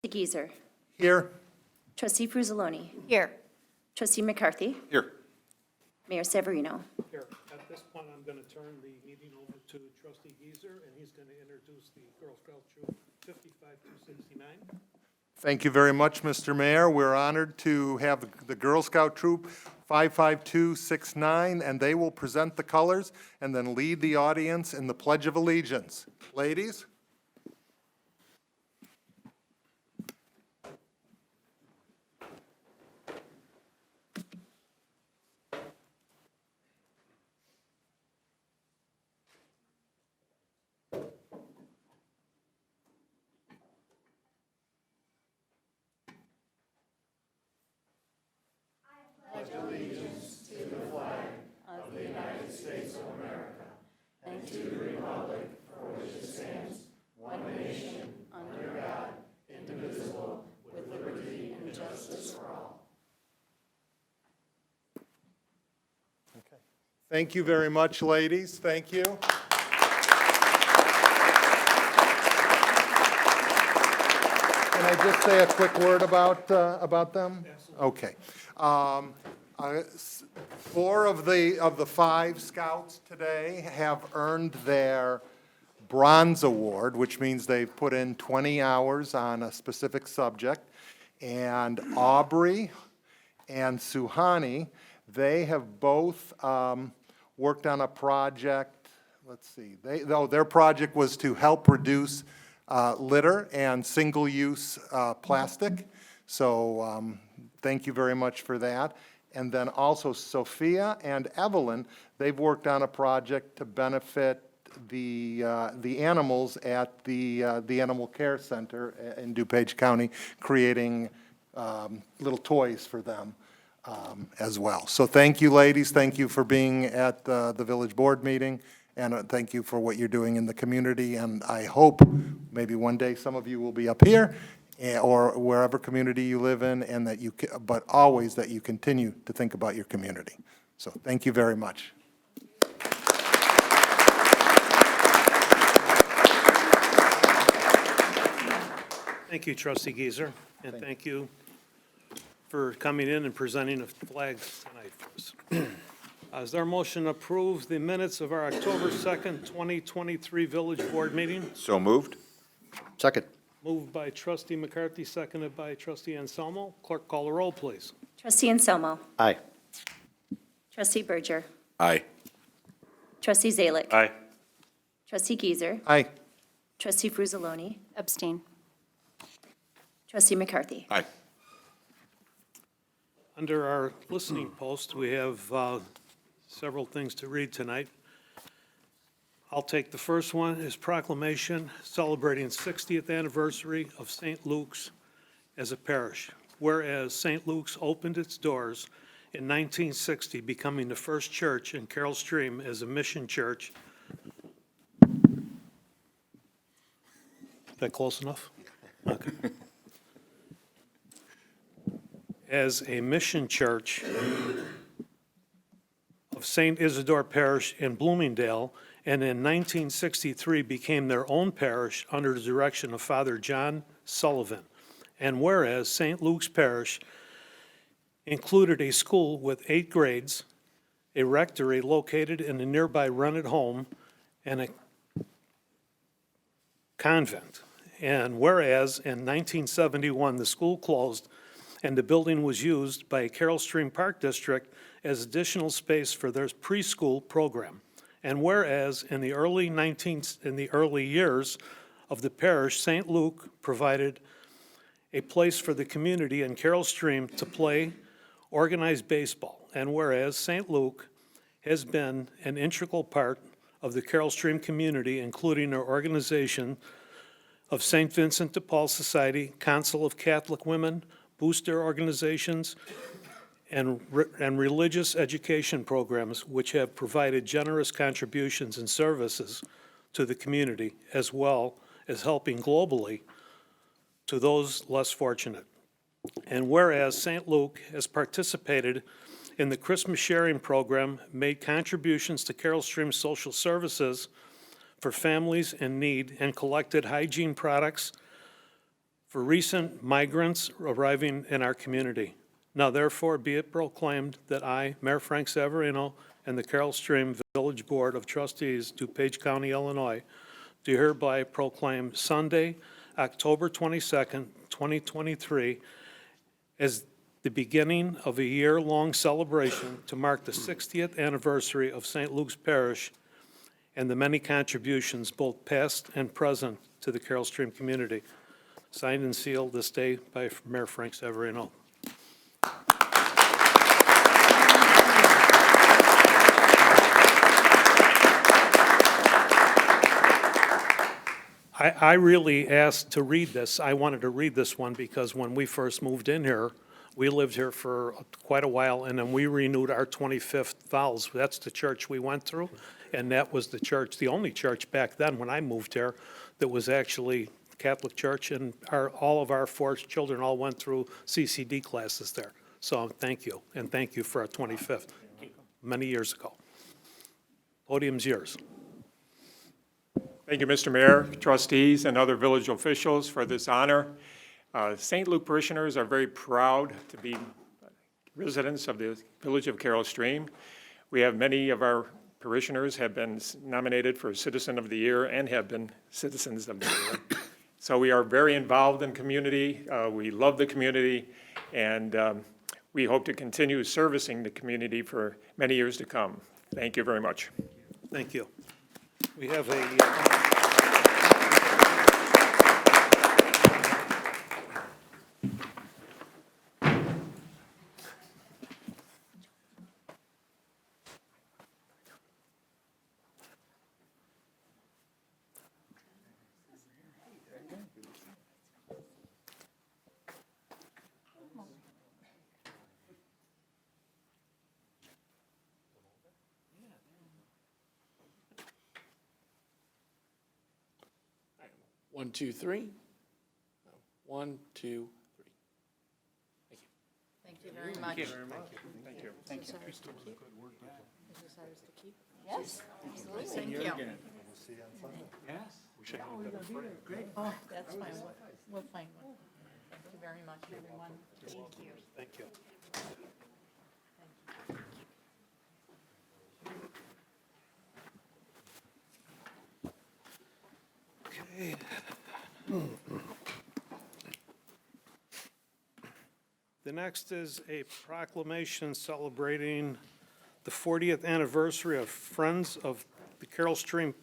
Geezer. Here. Trustee Fruzzoloni. Here. Trustee McCarthy. Here. Mayor Severino. Here, at this point, I'm going to turn the meeting over to Trustee Geezer, and he's going to introduce the Girl Scout Troop 55269. Thank you very much, Mr. Mayor. We're honored to have the Girl Scout Troop 55269, and they will present the colors and then lead the audience in the Pledge of Allegiance. Ladies? Thank you very much, ladies. Thank you. Can I just say a quick word about them? Okay. 4 of the 5 scouts today have earned their Bronze Award, which means they've put in 20 hours on a specific subject. And Aubrey and Suhani, they have both worked on a project. Let's see. Their project was to help reduce litter and single-use plastic. So thank you very much for that. And then also Sophia and Evelyn, they've worked on a project to benefit the animals at the Animal Care Center in DuPage County, creating little toys for them as well. So thank you, ladies. Thank you for being at the village board meeting, and thank you for what you're doing in the community. And I hope maybe one day some of you will be up here or wherever community you live in, and that but always that you continue to think about your community. So thank you very much. Thank you, Trustee Geezer, and thank you for coming in and presenting the flags tonight for us. Is there a motion to approve the minutes of our October 2nd, 2023 Village Board meeting? So moved. Second. Moved by Trustee McCarthy, seconded by Trustee Anselmo. Clerk, call the roll, please. Trustee Anselmo. Aye. Trustee Berger. Aye. Trustee Zalick. Aye. Trustee Geezer. Aye. Trustee Fruzzoloni. Abstain. Trustee McCarthy. Aye. Under our listening post, we have several things to read tonight. I'll take the first one, is proclamation celebrating 60th anniversary of St. Luke's as a parish. Whereas St. Luke's opened its doors in 1960, becoming the first church in Carroll Stream as a mission church. Is that close enough? Okay. As a mission church of St. Isidore Parish in Bloomingdale, and in 1963 became their own parish under the direction of Father John Sullivan. And whereas St. Luke's Parish included a school with 8 grades, a rectory located in a nearby rented home, and a convent. And whereas in 1971 the school closed and the building was used by Carroll Stream Park District as additional space for their preschool program. And whereas in the early years of the parish, St. Luke provided a place for the community in Carroll Stream to play organized baseball. And whereas St. Luke has been an integral part of the Carroll Stream community, including our organization of St. Vincent de Paul Society, Council of Catholic Women, booster organizations, and religious education programs, which have provided generous contributions and services to the community, as well as helping globally to those less fortunate. And whereas St. Luke has participated in the Christmas Sharing Program, made contributions to Carroll Stream Social Services for families in need, and collected hygiene products for recent migrants arriving in our community. Now therefore be it proclaimed that I, Mayor Frank Savarino, and the Carroll Stream Village Board of Trustees, DuPage County, Illinois, do hereby proclaim Sunday, October 22nd, 2023, as the beginning of a year-long celebration to mark the 60th anniversary of St. Luke's Parish and the many contributions, both past and present, to the Carroll Stream community. Signed and sealed this day by Mayor Frank Savarino. I really asked to read this. I wanted to read this one because when we first moved in here, we lived here for quite a while, and then we renewed our 25th vows. That's the church we went through, and that was the church, the only church back then when I moved here that was actually Catholic church, and all of our 4 children all went through CCD classes there. So thank you, and thank you for our 25th, many years ago. Podium's yours. Thank you, Mr. Mayor, trustees, and other village officials for this honor. St. Luke parishioners are very proud to be residents of the village of Carroll Stream. We have many of our parishioners have been nominated for Citizen of the Year and have been Citizens of the Year. So we are very involved in community. We love the community, and we hope to continue servicing the community for many years to come. Thank you very much. Thank you. We have a, One, two, three. 1, 2, 3. Thank you. Thank you very much. Thank you. Is this ours to keep? Yes, absolutely. Thank you. Oh, that's fine. We'll find one. Thank you very much, everyone. Thank you. thank you. Okay. The next is a proclamation celebrating the 40th anniversary of Friends of the Carroll Stream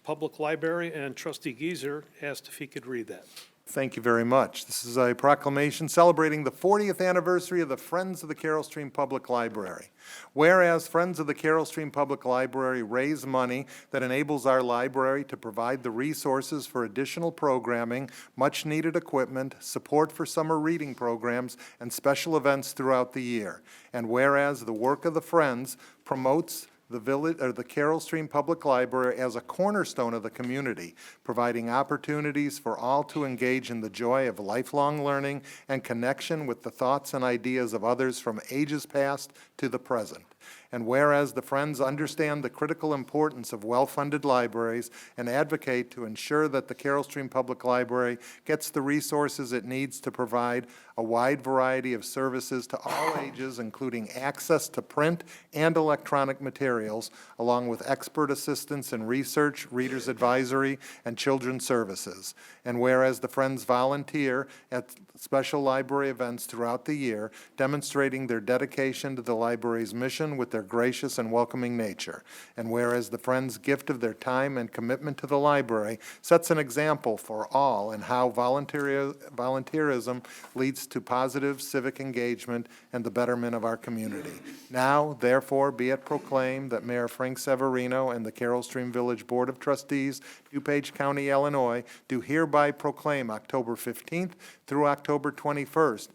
Public Library, and Trustee Geezer asked if he could read that. Thank you very much. This is a proclamation celebrating the 40th anniversary of the Friends of the Carroll Stream Public Library. Whereas Friends of the Carroll Stream Public Library raise money that enables our library to provide the resources for additional programming, much-needed equipment, support for summer reading programs, and special events throughout the year. And whereas the work of the Friends promotes the Carroll Stream Public Library as a cornerstone of the community, providing opportunities for all to engage in the joy of lifelong learning and connection with the thoughts and ideas of others from ages past to the present. And whereas the Friends understand the critical importance of well-funded libraries and advocate to ensure that the Carroll Stream Public Library gets the resources it needs to provide a wide variety of services to all ages, including access to print and electronic materials, along with expert assistance in research, reader's advisory, and children's services. And whereas the Friends volunteer at special library events throughout the year, demonstrating their dedication to the library's mission with their gracious and welcoming nature. And whereas the Friends' gift of their time and commitment to the library sets an example for all in how volunteerism leads to positive civic engagement and the betterment of our community. Now, therefore, be it proclaimed that Mayor Frank Savarino and the Carroll Stream Village Board of Trustees, DuPage County, Illinois, do hereby proclaim October 15th through October 21st,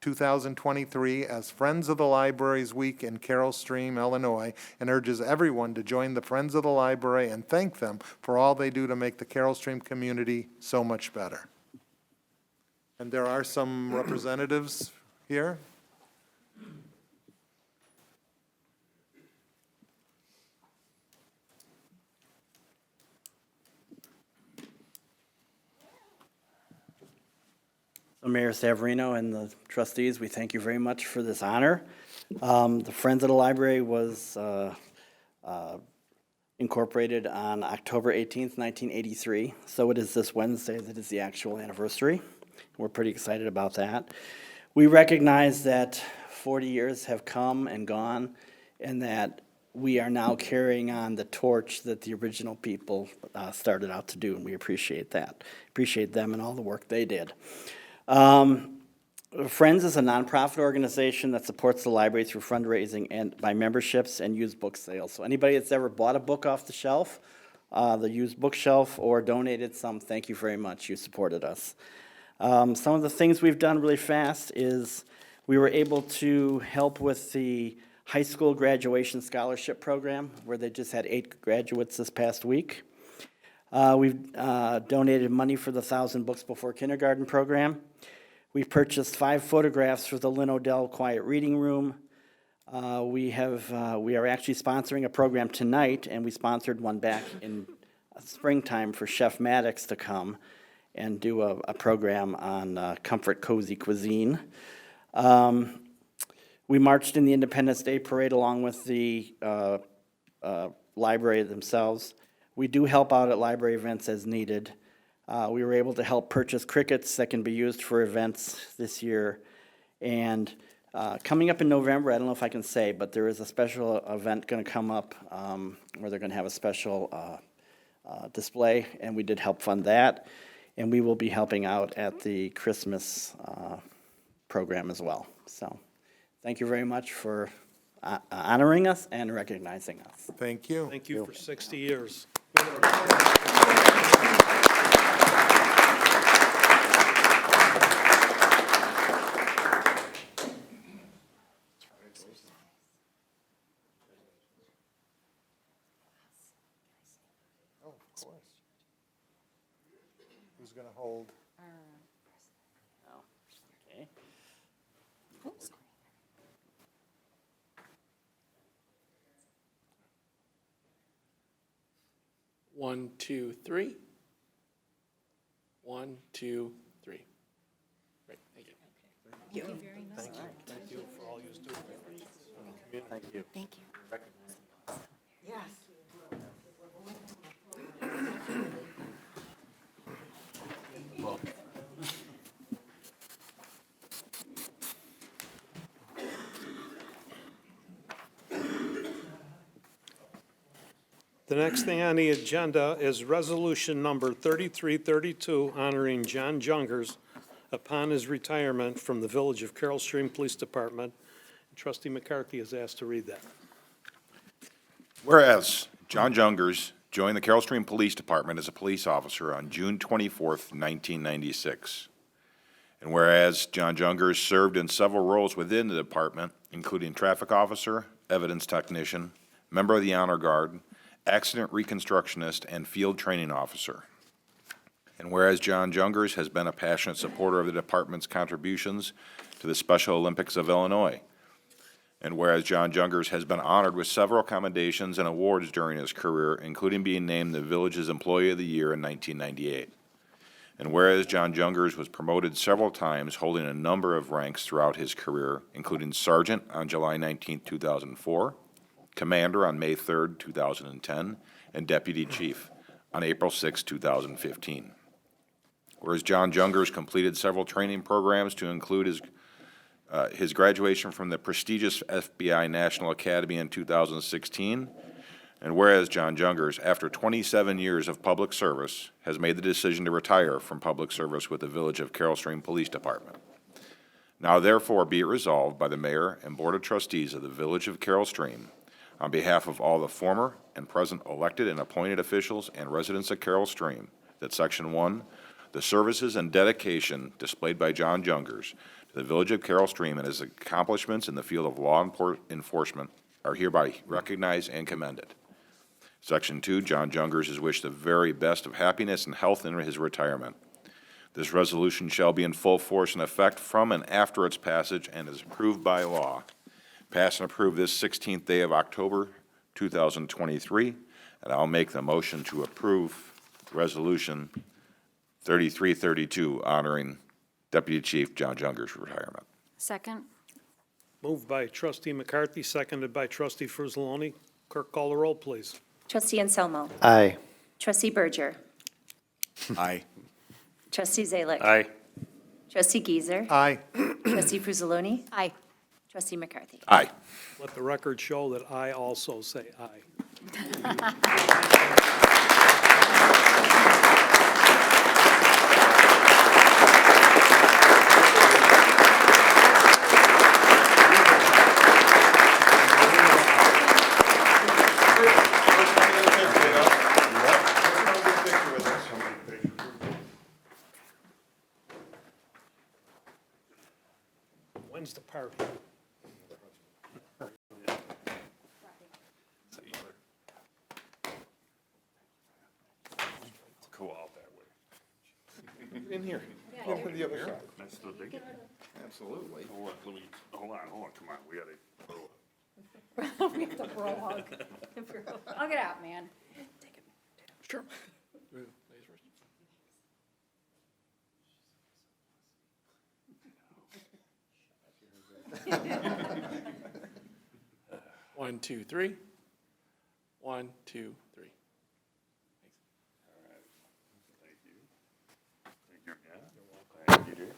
2023 as Friends of the Libraries Week in Carroll Stream, Illinois, and urges everyone to join the Friends of the Library and thank them for all they do to make the Carroll Stream community so much better. And there are some representatives here. So Mayor Savarino and the trustees, we thank you very much for this honor. The Friends of the Library was incorporated on October 18th, 1983. So it is this Wednesday that is the actual anniversary. We're pretty excited about that. We recognize that 40 years have come and gone, and that we are now carrying on the torch that the original people started out to do, and we appreciate that. Appreciate them and all the work they did. Friends is a nonprofit organization that supports the library through fundraising and by memberships and used book sales. So anybody that's ever bought a book off the shelf, the used bookshelf, or donated some, thank you very much. You supported us. Some of the things we've done really fast is we were able to help with the high school graduation scholarship program, where they just had 8 graduates this past week. We've donated money for the 1,000 Books Before Kindergarten program. We purchased 5 photographs for the Lynn Odell Quiet Reading Room. We are actually sponsoring a program tonight, and we sponsored one back in springtime for Chef Maddox to come and do a program on comfort cozy cuisine. We marched in the Independence Day Parade along with the library themselves. We do help out at library events as needed. We were able to help purchase crickets that can be used for events this year. And coming up in November, I don't know if I can say, but there is a special event going to come up where they're going to have a special display, and we did help fund that. And we will be helping out at the Christmas program as well. So thank you very much for honoring us and recognizing us. Thank you. Thank you for 60 years. Oh, of course. Who's going to hold? Okay. One, two, three. 1, 2, 3. Great, thank you. Thank you for all you do. Thank you. Thank you. The next thing on the agenda is resolution number 3332, honoring John Jungers upon his retirement from the Village of Carroll Stream Police Department. Trustee McCarthy is asked to read that. Whereas John Jungers joined the Carroll Stream Police Department as a police officer on June 24th, 1996. And whereas John Jungers served in several roles within the department, including traffic officer, evidence technician, member of the Honor Guard, accident reconstructionist, and field training officer. And whereas John Jungers has been a passionate supporter of the department's contributions to the Special Olympics of Illinois. And whereas John Jungers has been honored with several commendations and awards during his career, including being named the Village's Employee of the Year in 1998. And whereas John Jungers was promoted several times, holding a number of ranks throughout his career, including Sergeant on July 19, 2004, Commander on May 3, 2010, and Deputy Chief on April 6, 2015. Whereas John Jungers completed several training programs to include his graduation from the prestigious FBI National Academy in 2016, and whereas John Jungers, after 27 years of public service, has made the decision to retire from public service with the Village of Carroll Stream Police Department. Now therefore be it resolved by the Mayor and Board of Trustees of the Village of Carroll Stream, on behalf of all the former and present elected and appointed officials and residents of Carroll Stream, that Section 1, the services and dedication displayed by John Jungers to the Village of Carroll Stream and his accomplishments in the field of law enforcement are hereby recognized and commended. Section 2, John Jungers is wished the very best of happiness and health in his retirement. This resolution shall be in full force and effect from and after its passage and is approved by law. Passed and approved this 16th day of October, 2023, and I'll make the motion to approve Resolution 3332, honoring Deputy Chief John Junger's retirement. Second? Moved by trustee McCarthy, seconded by trustee Frusaloni. Clerk, call the roll, please. Trustee Anselmo. Aye. Trustee Berger. Aye. Trustee Zalick. Aye. Trustee Giesers. Aye. Trustee Frusaloni. Aye. Trustee McCarthy. Aye. Let the record show that I also say aye. When's the party? Go out that way. In here. That's the big. Absolutely. Hold on, come on, we gotta. We have to bro hug. Hug it out, man. Sure. 1, 2, 3. 1, 2, 3. Thank you. Thank you, yeah. Thank you, dear.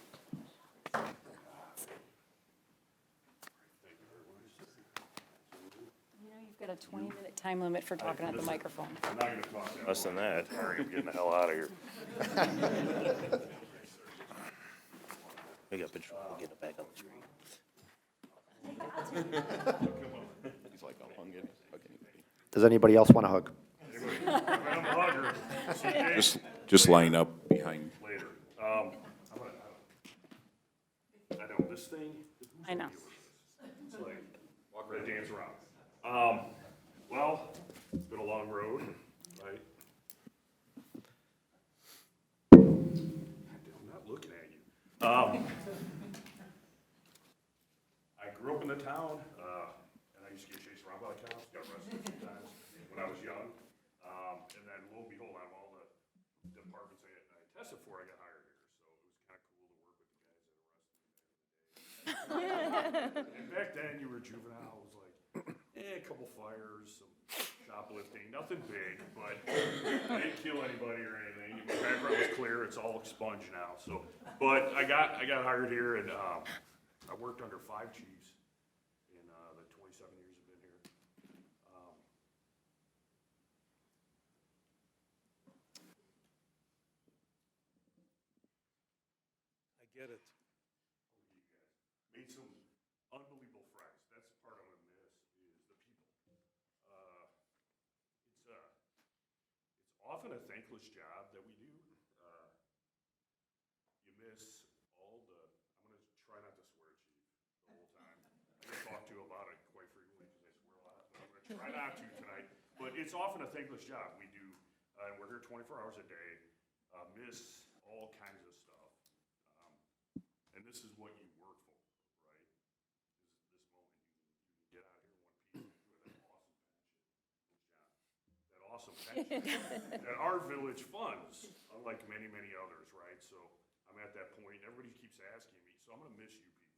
You know, you've got a 20-minute time limit for talking at the microphone. I'm not gonna talk that less than that. All right, I'm getting the hell out of here. We got patrol, we'll get it back on the screen. He's like, I'm hungry. Does anybody else want a hug? I'm a hugger. CJ, Just line up behind. later. I know, this thing. I know. It's like, I dance around. Well, it's been a long road, right? I'm not looking at you. I grew up in the town, and I used to get chased around by the cops, got arrested a few times when I was young. And then lo and behold, out of all the departments I tested for, I got hired here. So it was kind of cool to work with the guys that arrested me. And back then, you were juvenile, it was like, a couple fires, some shoplifting, nothing big, but I didn't kill anybody or anything. My background was clear, it's all expunged now, so. But I got hired here, and I worked under 5 chiefs in the 27 years I've been here. I get it. Made some unbelievable friends. That's the part I'm gonna miss, is the people. It's often a thankless job that we do. You miss all the, I'm gonna try not to swear, Chief, the whole time. I get talked to about it quite frequently because I swear a lot, but I'm gonna try not to tonight. But it's often a thankless job. We do, and we're here 24 hours a day, miss all kinds of stuff. And this is what you work for, right? This moment, you can get out here in one piece with that awesome pension that our village funds, unlike many, many others, right? So I'm at that point, everybody keeps asking me, so I'm gonna miss you people.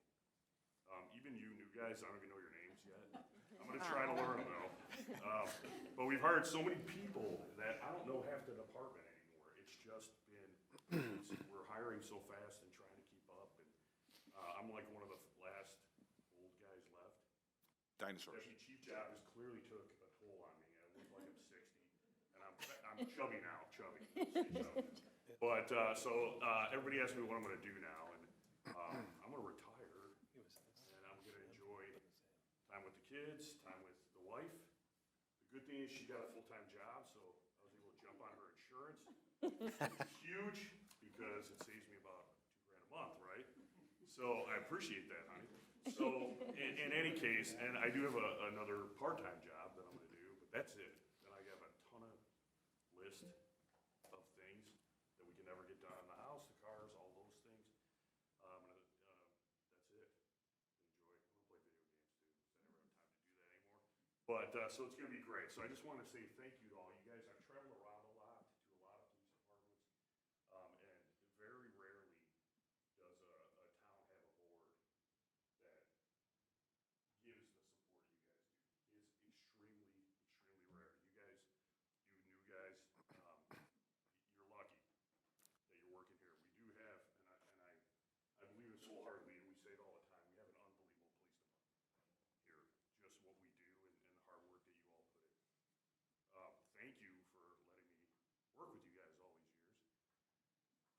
Even you new guys, I don't even know your names yet. I'm gonna try to learn them though. But we've hired so many people that I don't know half the department anymore. It's just been, we're hiring so fast and trying to keep up, and I'm like one of the last old guys left. Dinosaurs. Deputy chief job has clearly took a toll on me. I look like I'm 60, and I'm chubby now, chubby. But, everybody asks me what I'm gonna do now, and, I'm gonna retire, and I'm gonna enjoy time with the kids, time with the wife. The good thing is she got a full-time job, so I was able to jump on her insurance, which is huge, because it saves me about $2,000 a month, right? So I appreciate that, honey. So, in any case, and I do have another part-time job that I'm gonna do, but that's it. Then I have a ton of list of things that we can never get done in the house, the cars, all those things. That's it. Enjoy. I'm gonna play video games too, because I never have time to do that anymore. But, so it's gonna be great. So I just wanna say thank you to all you guys. I've traveled around a lot to a lot of police departments, and very rarely does a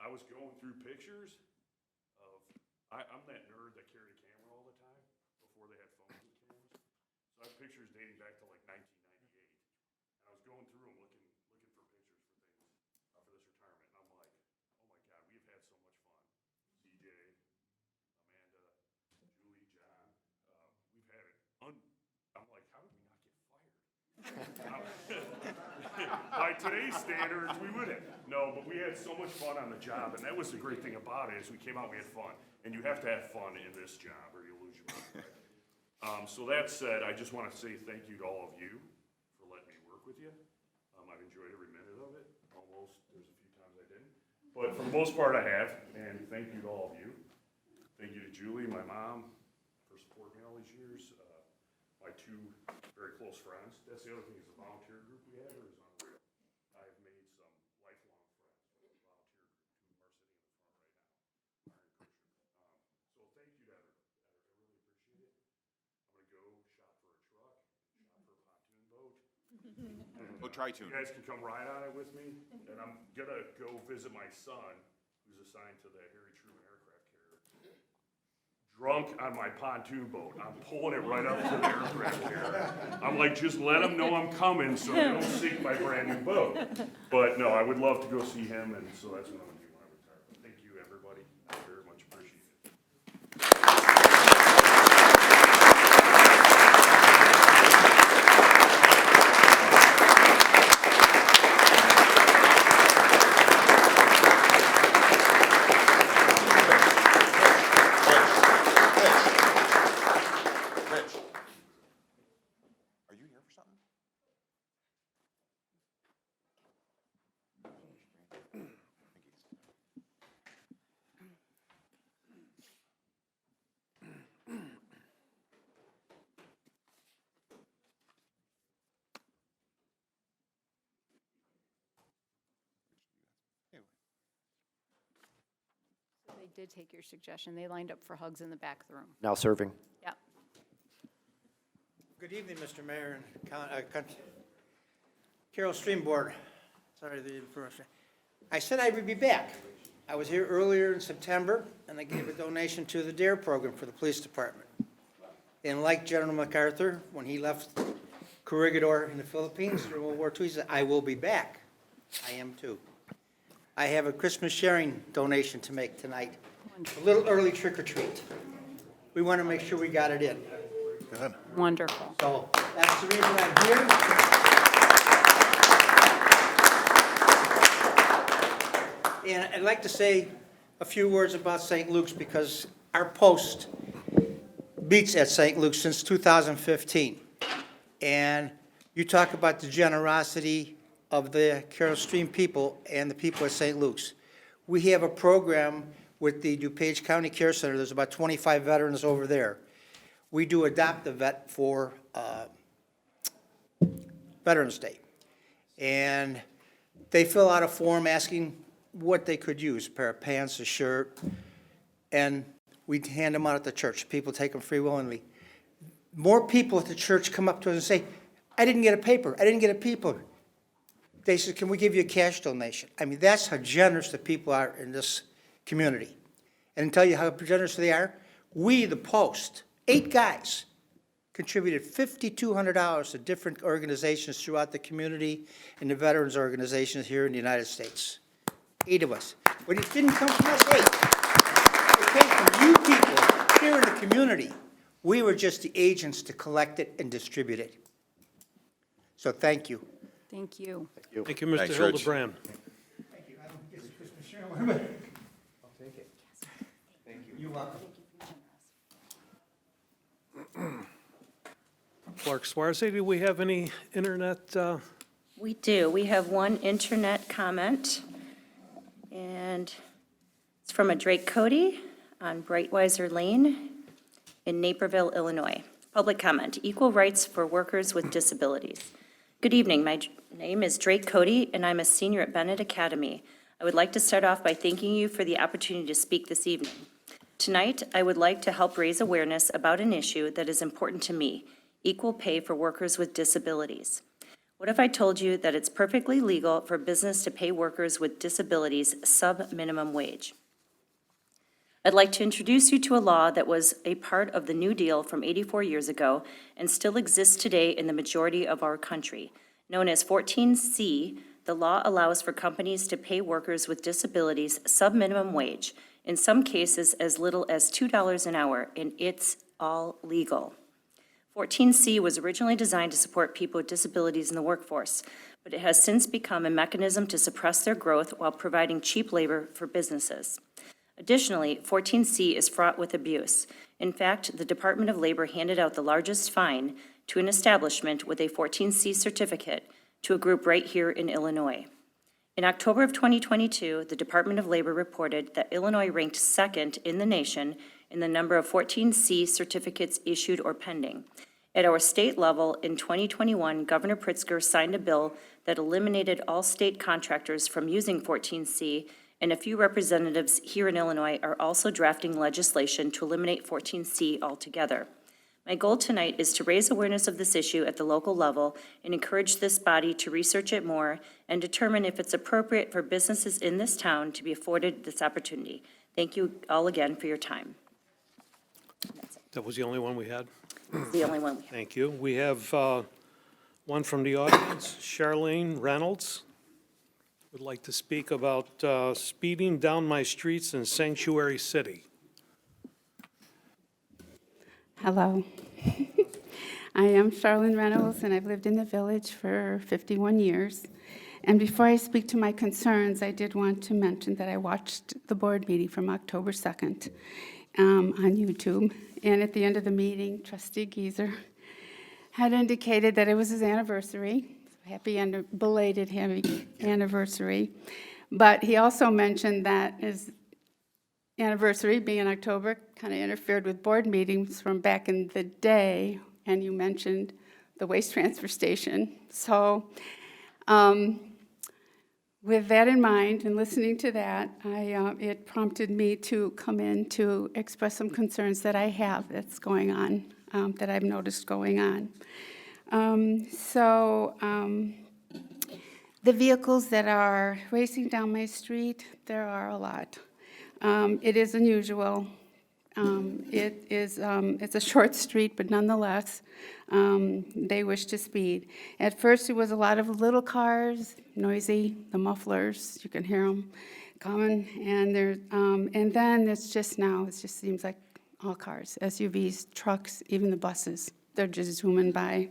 I was going through pictures of, I'm that nerd that carried a camera all the time before they had phones with cameras. So I have pictures dating back to like 1998. And I was going through them looking for pictures for things for this retirement. And I'm like, oh my God, we've had so much fun. CJ, Amanda, Julie, John, we've had it. I'm like, how did we not get fired? By today's standards, we wouldn't. No, but we had so much fun on the job, and that was the great thing about it, is we came out, we had fun. And you have to have fun in this job, or you'll lose your mind, right? So that said, I just want to say thank you to all of you for letting me work with you. I've enjoyed every minute of it, almost. There's a few times I didn't. But for the most part, I have, and thank you to all of you. Thank you to Julie, my mom, for supporting me all these years. My two very close friends. That's the other thing, is the volunteer group we have here is unreal. I've made some lifelong friends with the volunteer group who are sitting in the front right now, Myron Kuchar. So thank you to everybody. I really appreciate it. I'm gonna go shop for a truck, shop for a pontoon boat. Oh, try to. You guys can come ride on it with me, and I'm gonna go visit my son, who's assigned to the Harry Truman aircraft carrier. Drunk on my pontoon boat. I'm pulling it right up to the aircraft carrier. I'm like, just let him know I'm coming so they don't sink my brand new boat. But no, I would love to go see him, and so that's what I'm gonna do when I retire. Thank you, everybody. I very much appreciate it. Rich, are you here for something? They did take your suggestion. They lined up for hugs in the back of the room. Now serving. Yeah. Good evening, Mr. Mayor and Carroll Stream Board. Sorry, the first. I said I would be back. I was here earlier in September, and I gave a donation to the DARE program for the police department. And like General MacArthur, when he left Corregidor in the Philippines during World War II, he said, I will be back. I am too. I have a Christmas sharing donation to make tonight. A little early trick or treat. We want to make sure we got it in. Good. Wonderful. So that's the reason I'm here. And I'd like to say a few words about St. Luke's because our post beats at St. Luke's since 2015. And you talk about the generosity of the Carroll Stream people and the people at St. Luke's. We have a program with the DuPage County Care Center. There's about 25 veterans over there. We do adopt a vet for Veterans Day. And they fill out a form asking what they could use, a pair of pants, a shirt, and we hand them out at the church. People take them free willingly. More people at the church come up to us and say, I didn't get a paper, I didn't get a paper. They said, can we give you a cash donation? I mean, that's how generous the people are in this community. And to tell you how generous they are, we, the Post, 8 guys, contributed $5,200 to different organizations throughout the community and the veterans organizations here in the United States. 8 of us. But it didn't come from us 8. It came from you people here in the community. We were just the agents to collect it and distribute it. So thank you. Thank you. Thank you, Mr. Thanks, Rich. Hildebrand. Thank you. I don't get the Christmas share. I'll take it. Thank you. You're welcome. Clark Swarzy, do we have any internet? We do. We have one internet comment, and it's from a Drake Cody on Brightweiser Lane in Naperville, Illinois. Public comment, equal rights for workers with disabilities. Good evening. My name is Drake Cody, and I'm a senior at Bennett Academy. I would like to start off by thanking you for the opportunity to speak this evening. Tonight, I would like to help raise awareness about an issue that is important to me, equal pay for workers with disabilities. What if I told you that it's perfectly legal for business to pay workers with disabilities sub-minimum wage? I'd like to introduce you to a law that was a part of the New Deal from 84 years ago and still exists today in the majority of our country. Known as 14C, the law allows for companies to pay workers with disabilities sub-minimum wage, in some cases as little as $2 an hour, and it's all legal. 14C was originally designed to support people with disabilities in the workforce, but it has since become a mechanism to suppress their growth while providing cheap labor for businesses. Additionally, 14C is fraught with abuse. In fact, the Department of Labor handed out the largest fine to an establishment with a 14C certificate to a group right here in Illinois. In October of 2022, the Department of Labor reported that Illinois ranked second in the nation in the number of 14C certificates issued or pending. At our state level, in 2021, Governor Pritzker signed a bill that eliminated all state contractors from using 14C, and a few representatives here in Illinois are also drafting legislation to eliminate 14C altogether. My goal tonight is to raise awareness of this issue at the local level and encourage this body to research it more and determine if it's appropriate for businesses in this town to be afforded this opportunity. Thank you all again for your time. That was the only one we had? It's the only one we have. Thank you. We have one from the audience, Charlene Reynolds. Would like to speak about speeding down my streets in Sanctuary City. Hello. I am Charlene Reynolds, and I've lived in the village for 51 years. And before I speak to my concerns, I did want to mention that I watched the board meeting from October 2nd on YouTube. And at the end of the meeting, Trustee Geiser had indicated that it was his anniversary. Happy belated happy anniversary. But he also mentioned that his anniversary, being in October, kind of interfered with board meetings from back in the day, and you mentioned the waste transfer station. So with that in mind and listening to that, it prompted me to come in to express some concerns that I have that's going on, that I've noticed going on. The vehicles that are racing down my street, there are a lot. It is unusual. It's a short street, but nonetheless, they wish to speed. At first, it was a lot of little cars, noisy, the mufflers, you can hear them coming, and then it just seems like all cars, SUVs, trucks, even the buses, they're just zooming by.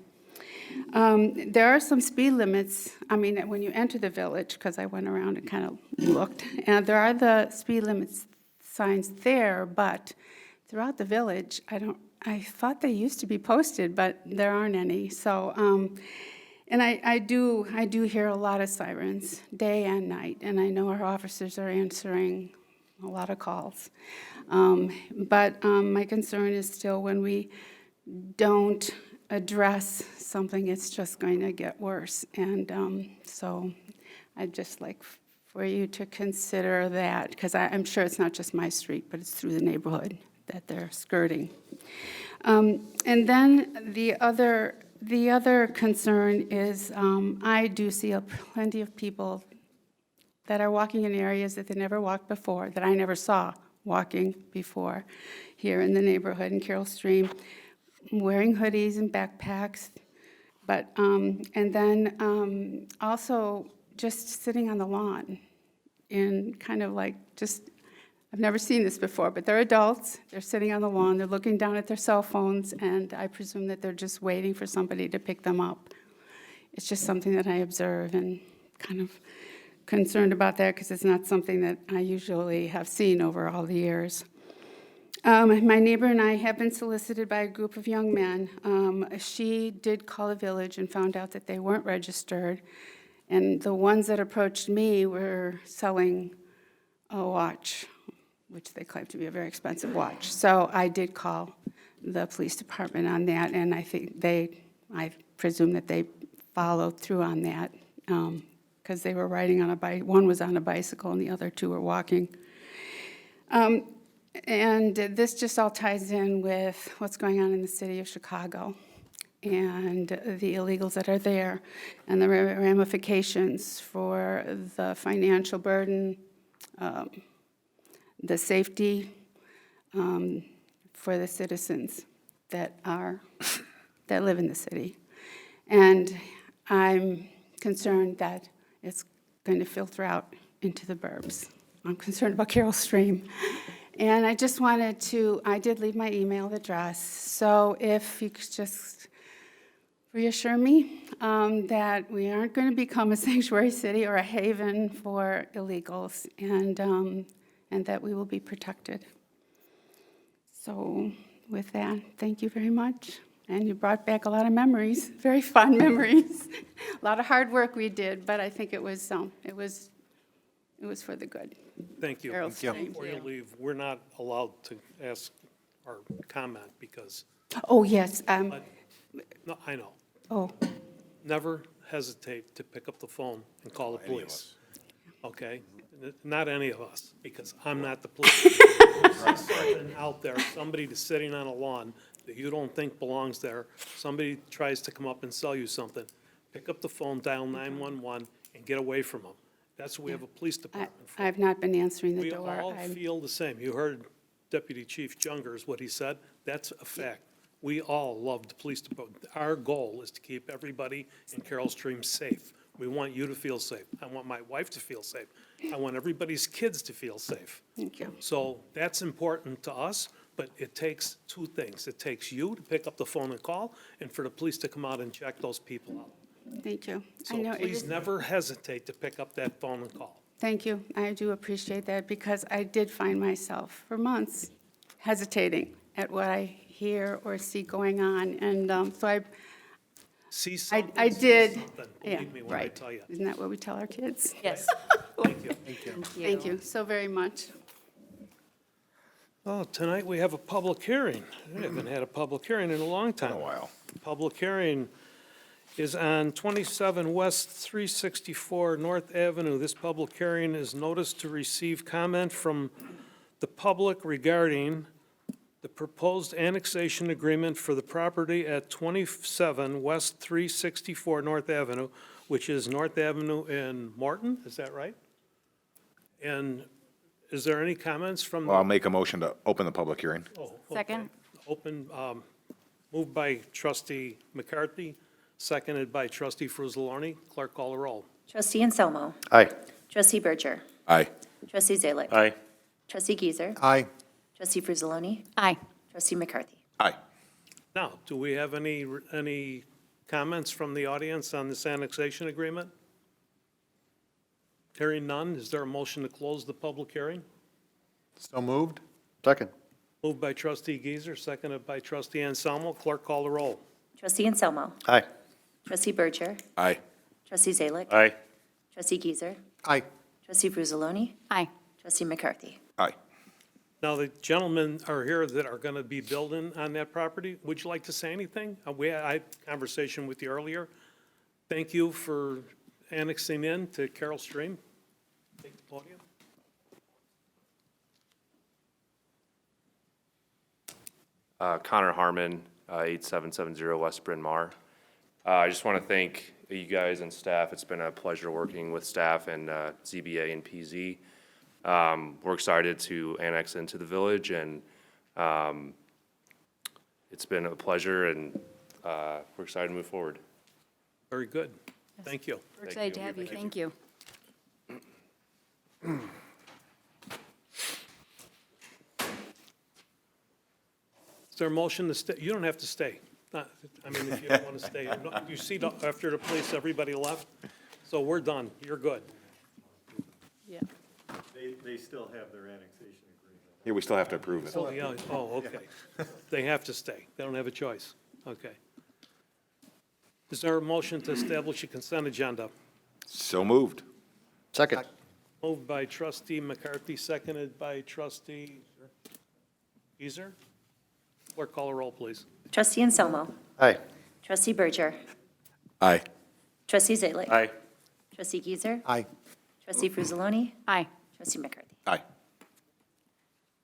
There are some speed limits, when you enter the village, because I went around and kind of looked, and there are the speed limits signs there, but throughout the village, I thought they used to be posted, but there aren't any. So, and I do hear a lot of sirens, day and night, and I know our officers are answering a lot of calls. But my concern is still when we don't address something, it's just going to get worse. And so I'd just like for you to consider that, because I'm sure it's not just my street, but it's through the neighborhood that they're skirting. And then the other concern is I do see plenty of people that are walking in areas that they never walked before, that I never saw walking before here in the neighborhood in Carroll Stream, wearing hoodies and backpacks, but and then also just sitting on the lawn in kind of like I've never seen this before, but they're adults, they're sitting on the lawn, they're looking down at their cell phones, and I presume that they're just waiting for somebody to pick them up. It's just something that I observe and kind of concerned about that because it's not something that I usually have seen over all the years. My neighbor and I have been solicited by a group of young men. She did call the village and found out that they weren't registered, and the ones that approached me were selling a watch, which they claimed to be a very expensive watch. So I did call the police department on that, and I presume that they followed through on that because they were riding on a bike. One was on a bicycle, and the other two were walking. And this just all ties in with what's going on in the city of Chicago. and the illegals that are there, and the ramifications for the financial burden, the safety for the citizens that live in the city. And I'm concerned that it's going to filter out into the burbs. I'm concerned about Carroll Stream. And I just wanted to, I did leave my email address, so if you could just reassure me that we aren't going to become a sanctuary city or a haven for illegals, and that we will be protected. So with that, thank you very much. And you brought back a lot of memories, very fond memories. A lot of hard work we did, but I think it was for the good. Thank you. Carol Stream. Before you leave, we're not allowed to ask or comment because, Oh, yes, no, I know. oh, Never hesitate to pick up the phone and call the police. Okay? Not any of us, because I'm not the police. There's something out there, somebody that's sitting on a lawn that you don't think belongs there, somebody tries to come up and sell you something, pick up the phone, dial 911, and get away from them. That's what we have a police department for. I've not been answering the We door. all feel the same. You heard Deputy Chief Jungers, what he said. That's a fact. We all love the police department. Our goal is to keep everybody in Carroll Stream safe. We want you to feel safe. I want my wife to feel safe. I want everybody's kids to feel safe. Thank you. So that's important to us, but it takes two things. It takes you to pick up the phone and call, and for the police to come out and check those people out. Thank you. I So know it please is- never hesitate to pick up that phone and call. Thank you. I do appreciate that because I did find myself for months hesitating at what I hear or see going on. And so See something, I see did, something. yeah, Believe me when I right. tell you. Isn't that what we tell our kids? Yes. Thank you. Thank you so very much. Oh, tonight we have a public hearing. We haven't had a public hearing in a long time. a while. Public hearing is on 27 West 364 North Avenue. This public hearing is noticed to receive comment from the public regarding the proposed annexation agreement for the property at 27 West 364 North Avenue, which is North Avenue in Morton, is that right? And is there any comments from? Well, I'll make a motion to open the public hearing. Oh, okay. Second. Open, moved by trustee McCarthy, seconded by trustee Fruzzaloni. Clerk, call the roll. Trustee Anselmo. Aye. Trustee Berger. Aye. Trustee Zalick. Aye. Trustee Giesers. Aye. Trustee Frizzaloni. Aye. Trustee McCarthy. Aye. Now, do we have any comments from the audience on this annexation agreement? Hearing none, is there a motion to close the public hearing? So moved? Second. Moved by trustee Giesers, seconded by trustee Anselmo. Clerk, call the roll. Trustee Anselmo. Aye. Trustee Berger. Aye. Trustee Zalick. Aye. Trustee Giesers. Aye. Trustee Frizzaloni. Aye. Trustee McCarthy. Aye. Now, the gentlemen are here that are going to be building on that property. Would you like to say anything? I had a conversation with you earlier. Thank you for annexing in to Carroll Stream. Take the podium. Connor Harmon, 8770 West Bryn Mawr. I just want to thank you guys and staff. It's been a pleasure working with staff and ZBA and PZ. We're excited to annex into the village, and it's been a pleasure, and we're excited to move forward. Very good. Thank you. We're excited to have you. Thank you. Is there a motion to stay? You don't have to stay. I mean, if you don't want to stay. You see, after the police, everybody left, so we're done. You're good. Yeah. They still have their annexation agreement. Yeah, we still have to approve it. Oh, yeah, oh, okay. They have to stay. They don't have a choice. Okay. Is there a motion to establish a consent agenda? So moved. Second. Moved by trustee McCarthy, seconded by trustee Geezer. Clerk, call a roll, please. Trustee Anselmo. Aye. Trustee Berger. Aye. Trustee Zalick. Aye. Trustee Giesers. Aye. Trustee Frizzaloni. Aye. Trustee McCarthy. Aye.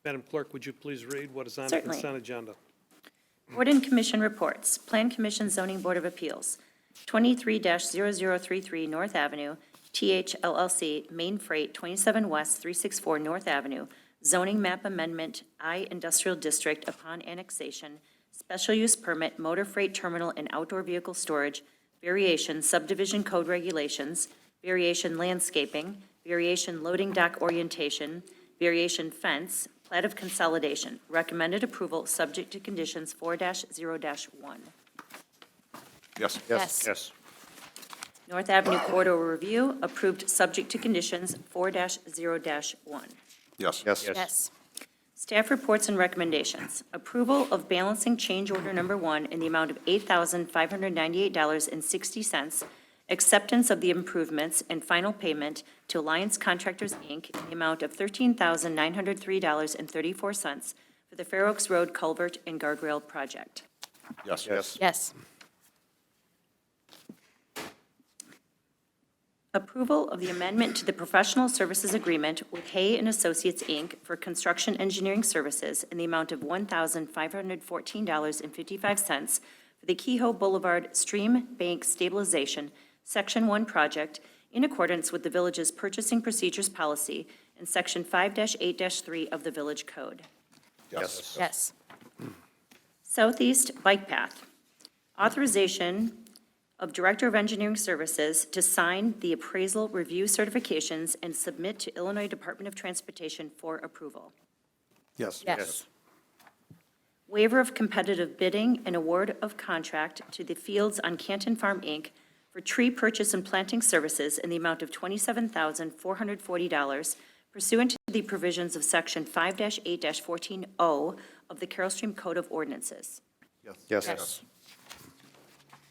Madam Clerk, would you please read what is on the Certainly. consent agenda? Board and Commission reports. Plan Commission Zoning Board of Appeals, 23-0033 North Avenue, THLLC, Main Freight, 27 West 364 North Avenue, zoning map amendment, I Industrial District upon annexation, special use permit, motor freight terminal and outdoor vehicle storage, variation subdivision code regulations, variation landscaping, variation loading dock orientation, variation fence, plat of consolidation. Recommended approval, subject to conditions 4-0-1. Yes. Yes. Yes. North Avenue Corridor Review, approved subject to conditions 4-0-1. Yes. Yes. Staff reports and recommendations. Approval of balancing change order number 1 in the amount of $8,598.60. Acceptance of the improvements and final payment to Alliance Contractors, Inc. in the amount of $13,903.34 for the Fair Oaks Road Culvert and Guardrail Project. Yes. Yes. Approval of the amendment to the professional services agreement with Hay and Associates, Inc. for construction engineering services in the amount of $1,514.55 for the Kehoe Boulevard Stream Bank Stabilization, Section 1 project in accordance with the village's purchasing procedures policy and Section 5-8-3 of the Village Code. Yes. Yes. Southeast Bike Path. Authorization of Director of Engineering Services to sign the appraisal review certifications and submit to Illinois Department of Transportation for approval. Yes. Yes. Waiver of competitive bidding and award of contract to the Fields on Canton Farm, Inc. for tree purchase and planting services in the amount of $27,440 pursuant to the provisions of Section 5-8-14O of the Carroll Stream Code of Ordinances. Yes.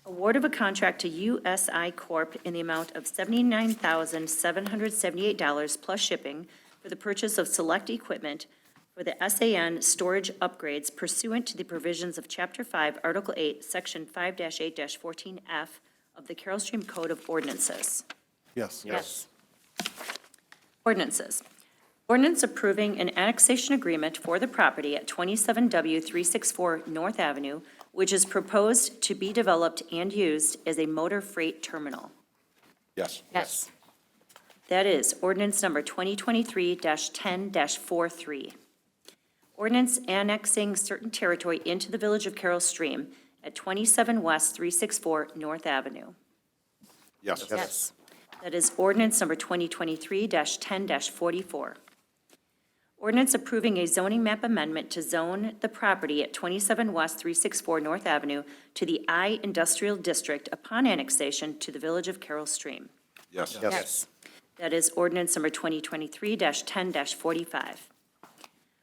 Award of a contract to USI Corp. In the amount of $79,778 plus shipping for the purchase of select equipment for the SAN storage upgrades pursuant to the provisions of Chapter 5, Article 8, Section 5-8-14F of the Carroll Stream Code of Ordinances. Yes. Yes. Ordinances. Ordinance approving an annexation agreement for the property at 27W 364 North Avenue, which is proposed to be developed and used as a motor freight terminal. Yes. Yes. That is ordinance number 2023-10-43. Ordinance annexing certain territory into the Village of Carroll Stream at 27 West 364 North Avenue. Yes. Yes. That is ordinance number 2023-10-44. Ordinance approving a zoning map amendment to zone the property at 27 West 364 North Avenue to the I Industrial District upon annexation to the Village of Carroll Stream. Yes. Yes. That is ordinance number 2023-10-45.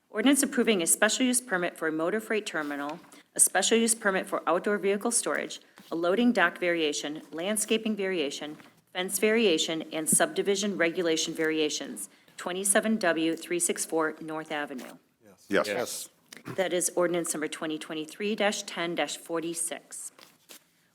Ordinance approving a special use permit for a motor freight terminal, a special use permit for outdoor vehicle storage, a loading dock variation, landscaping variation, fence variation, and subdivision regulation variations, 27W 364 North Avenue. Yes. That is ordinance number 2023-10-46.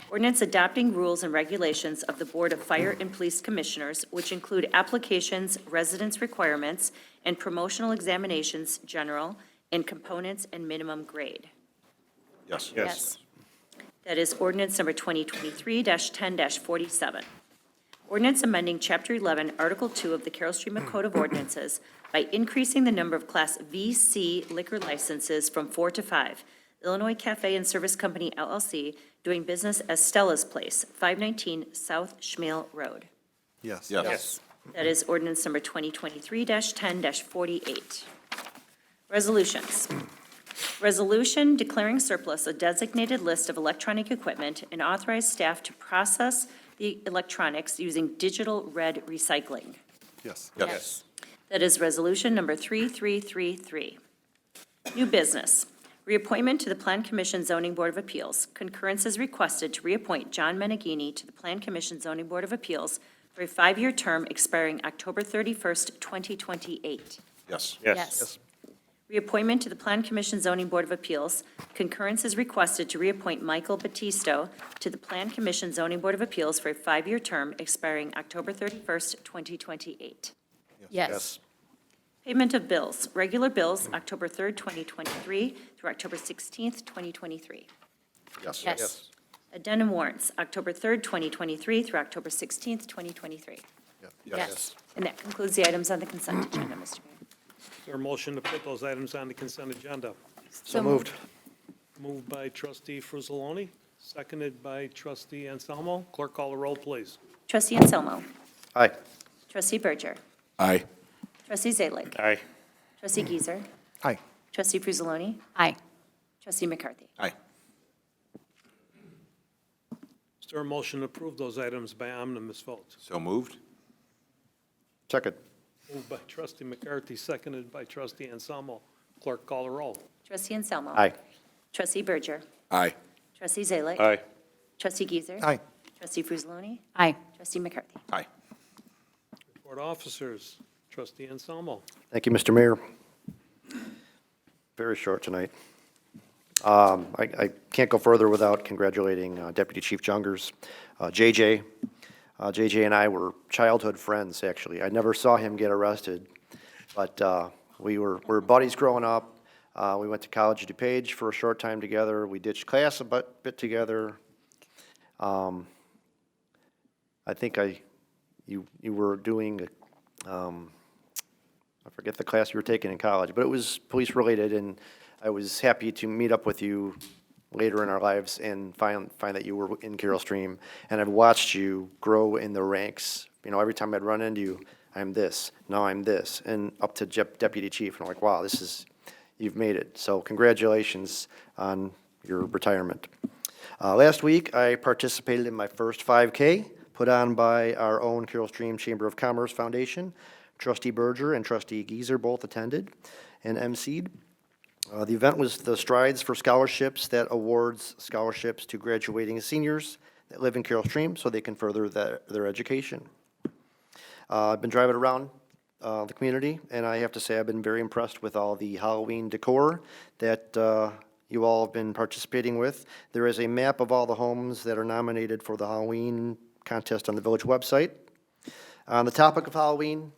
Ordinance adopting rules and regulations of the Board of Fire and Police Commissioners, which include applications, residence requirements, and promotional examinations, general, and components and minimum grade. Yes. Yes. That is ordinance number 2023-10-47. Ordinance amending Chapter 11, Article 2 of the Carroll Stream Code of Ordinances by increasing the number of Class VC liquor licenses from 4 to 5. Illinois Cafe and Service Company LLC, doing business as Stella's Place, 519 South Schmale Road. Yes. Yes. That is ordinance number 2023-10-48. Resolutions. Resolution declaring surplus a designated list of electronic equipment and authorize staff to process the electronics using digital red recycling. Yes. Yes. That is resolution number 3333. New business. Reappointment to the Plan Commission Zoning Board of Appeals. Concurrence is requested to reappoint John Meneghini to the Plan Commission Zoning Board of Appeals for a 5-year term expiring October 31st, 2028. Yes. Yes. Reappointment to the Plan Commission Zoning Board of Appeals. Concurrence is requested to reappoint Michael Battisto to the Plan Commission Zoning Board of Appeals for a 5-year term expiring October 31st, 2028. Yes. Payment of bills. Regular bills, October 3rd, 2023 through October 16th, 2023. Yes. Yes. Addendum warrants, October 3rd, 2023 through October 16th, 2023. Yes. And that concludes the items on the consent agenda, Mr. Mayor. Is there a motion to put those items on the consent agenda? So moved. Moved by trustee Frusaloni, seconded by trustee Anselmo. Clerk, call the roll, please. Trustee Anselmo. Aye. Trustee Berger. Aye. Trustee Zalick. Aye. Trustee Giesers. Aye. Trustee Frusaloni. Aye. Trustee McCarthy. Aye. Is there a motion to approve those items by omnibus vote? So moved? Second. Moved by trustee McCarthy, seconded by trustee Anselmo. Clerk, call the roll. Trustee Anselmo. Aye. Trustee Berger. Aye. Trustee Zalick. Aye. Trustee Giesers. Aye. Trustee Frusaloni. Aye. Trustee McCarthy. Aye. Board officers, trustee Anselmo. Thank you, Mr. Mayor. Very short tonight. I can't go further without congratulating Deputy Chief Jungers. JJ and I were childhood friends, actually. I never saw him get arrested, but we were buddies growing up. We went to college at DuPage for a short time together. We ditched class a bit together. I think you were doing, I forget the class you were taking in college, but it was police-related, and I was happy to meet up with you later in our lives and find that you were in Carroll Stream, and I've watched you grow in the ranks. You know, every time I'd run into you, I'm this, now I'm this, and up to Deputy Chief, and I'm like, wow, you've made it. So congratulations on your retirement. Last week, I participated in my first 5K, put on by our own Carroll Stream Chamber of Commerce Foundation. Trustee Berger and Trustee Giesers both attended and emceed. The event was the Strides for Scholarships that awards scholarships to graduating seniors that live in Carroll Stream so they can further their education. I've been driving around the community, and I have to say I've been very impressed with all the Halloween decor that you all have been participating with. There is a map of all the homes that are nominated for the Halloween contest on the village website. On the topic of Halloween,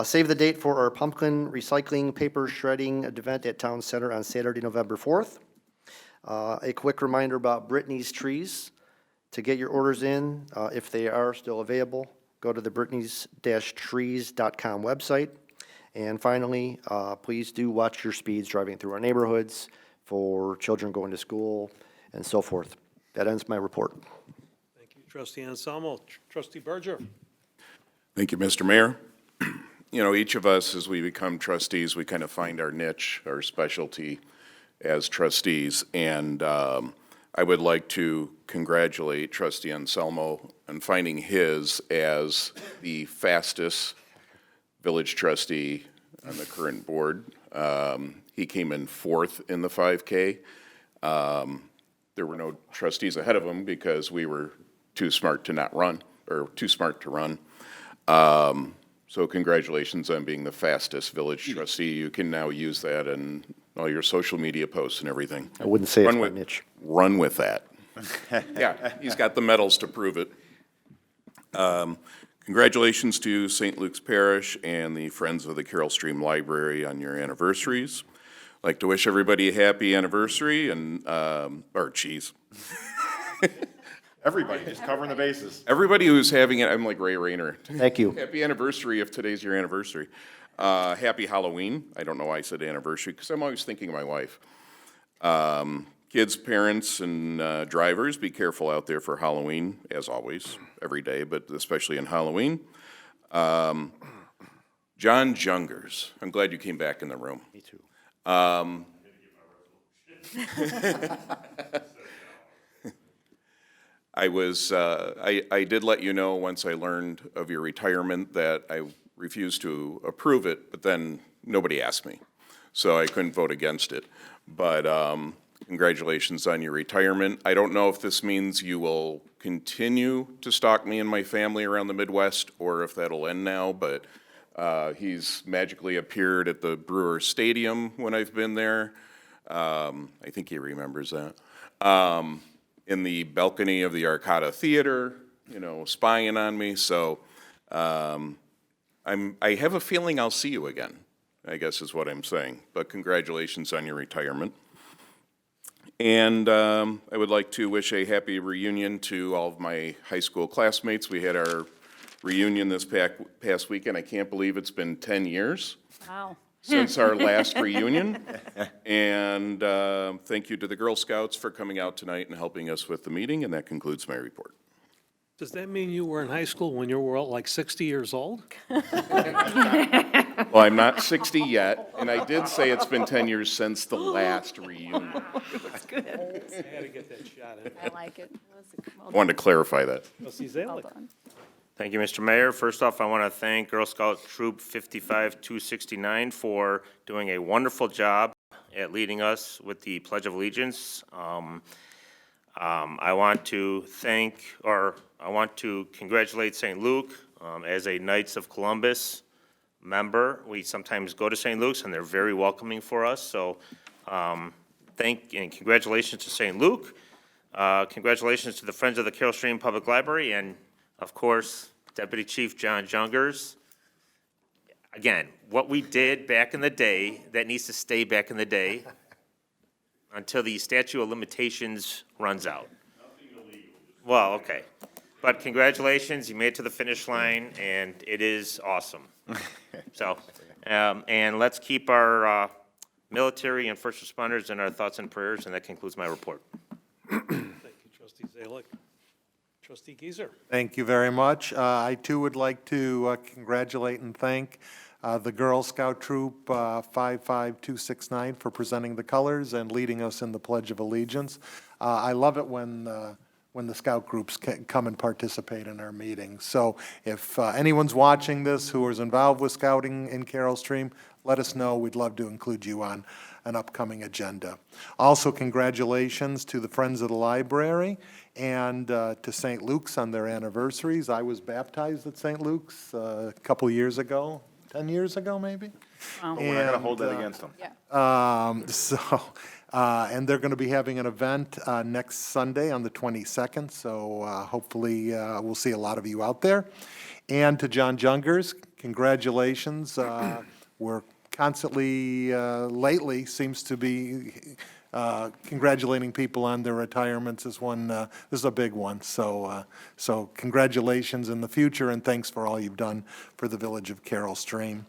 save the date for our pumpkin recycling paper shredding event at Town Center on Saturday, November 4th. A quick reminder about Brittany's Trees. To get your orders in, if they are still available, go to the brittany's-trees.com website. And finally, please do watch your speeds driving through our neighborhoods for children going to school and so forth. That ends my report. Thank you, trustee Anselmo. Trustee Berger. Thank you, Mr. Mayor. You know, each of us, as we become trustees, we kind of find our niche, our specialty as trustees. And I would like to congratulate trustee Anselmo on finding his as the fastest village trustee on the current board. He came in fourth in the 5K. There were no trustees ahead of him because we were too smart to not run, or too smart to run. So congratulations on being the fastest village trustee. You can now use that in all your social media posts and everything. I wouldn't say it's my niche. Run with that. Yeah, he's got the medals to prove it. Congratulations to St. Luke's Parish and the Friends of the Carroll Stream Library on your anniversaries. I'd like to wish everybody a happy anniversary and, Everybody, just covering the bases. Everybody who's having it, I'm like Ray Rayner. Thank you. Happy anniversary if today's your anniversary. Happy Halloween. I don't know why I said anniversary, because I'm always thinking of my wife. Kids, parents, and drivers, be careful out there for Halloween, as always, every day, but especially in Halloween. John Jungers, I'm glad you came back in the room. Me too. I did let you know once I learned of your retirement that I refused to approve it, but then nobody asked me, so I couldn't vote against it. But congratulations on your retirement. I don't know if this means you will continue to stalk me and my family around the Midwest, or if that'll end now, but he's magically appeared at the Brewer Stadium when I've been there. I think he remembers that. In the balcony of the Arcata Theater, you know, spying on me. So I have a feeling I'll see you again. I guess is what I'm saying. But congratulations on your retirement. And I would like to wish a happy reunion to all of my high school classmates. We had our reunion this past weekend. I can't believe it's been 10 years Wow. since our last reunion. And thank you to the Girl Scouts for coming out tonight and helping us with the meeting, and that concludes my report. Does that mean you were in high school when you were like 60 years old? Well, I'm not 60 yet, and I did say it's been 10 years since the last reunion. I had to get that shot in. I like it. Well Wanted to clarify that. Trustee well Zalik. done. Thank you, Mr. Mayor. First off, I want to thank Girl Scout Troop 55269 for doing a wonderful job at leading us with the Pledge of Allegiance. I want to congratulate St. Luke as a Knights of Columbus member. We sometimes go to St. Luke's, and they're very welcoming for us, so congratulations to St. Luke. Congratulations to the Friends of the Carroll Stream Public Library, and of course, Deputy Chief John Jungers. Again, what we did back in the day, that needs to stay back in the day until the statute of limitations runs out. Well, okay. But congratulations, you made it to the finish line, and it is awesome. So, and let's keep our military and first responders in our thoughts and prayers, and that concludes my report. Thank you, Trustee Zalik. Trustee Geezer. Thank you very much. I too would like to congratulate and thank the Girl Scout Troop 55269 for presenting the colors and leading us in the Pledge of Allegiance. I love it when the scout groups come and participate in our meetings. So if anyone's watching this who is involved with scouting in Carroll Stream, let us know. We'd love to include you on an upcoming agenda. Also, congratulations to the Friends of the Library and to St. Luke's on their anniversaries. I was baptized at St. Luke's a couple years ago, 10 years ago maybe. Wow. We're not going to hold that against them. Yeah. And they're going to be having an event next Sunday on the 22nd, so hopefully we'll see a lot of you out there. And to John Jungers, congratulations. We're constantly, lately, seems to be congratulating people on their retirements. This is a big one, so congratulations in the future, and thanks for all you've done for the village of Carroll Stream.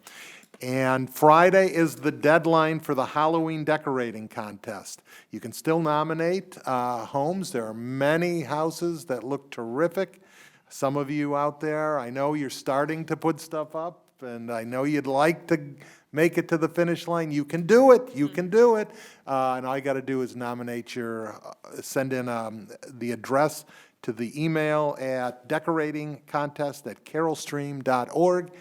And Friday is the deadline for the Halloween decorating contest. You can still nominate homes. There are many houses that look terrific. Some of you out there, I know you're starting to put stuff up, and I know you'd like to make it to the finish line. You can do it. You can do it. And all you got to do is nominate send in the address to the email at decoratingcontest@carrollstream.org.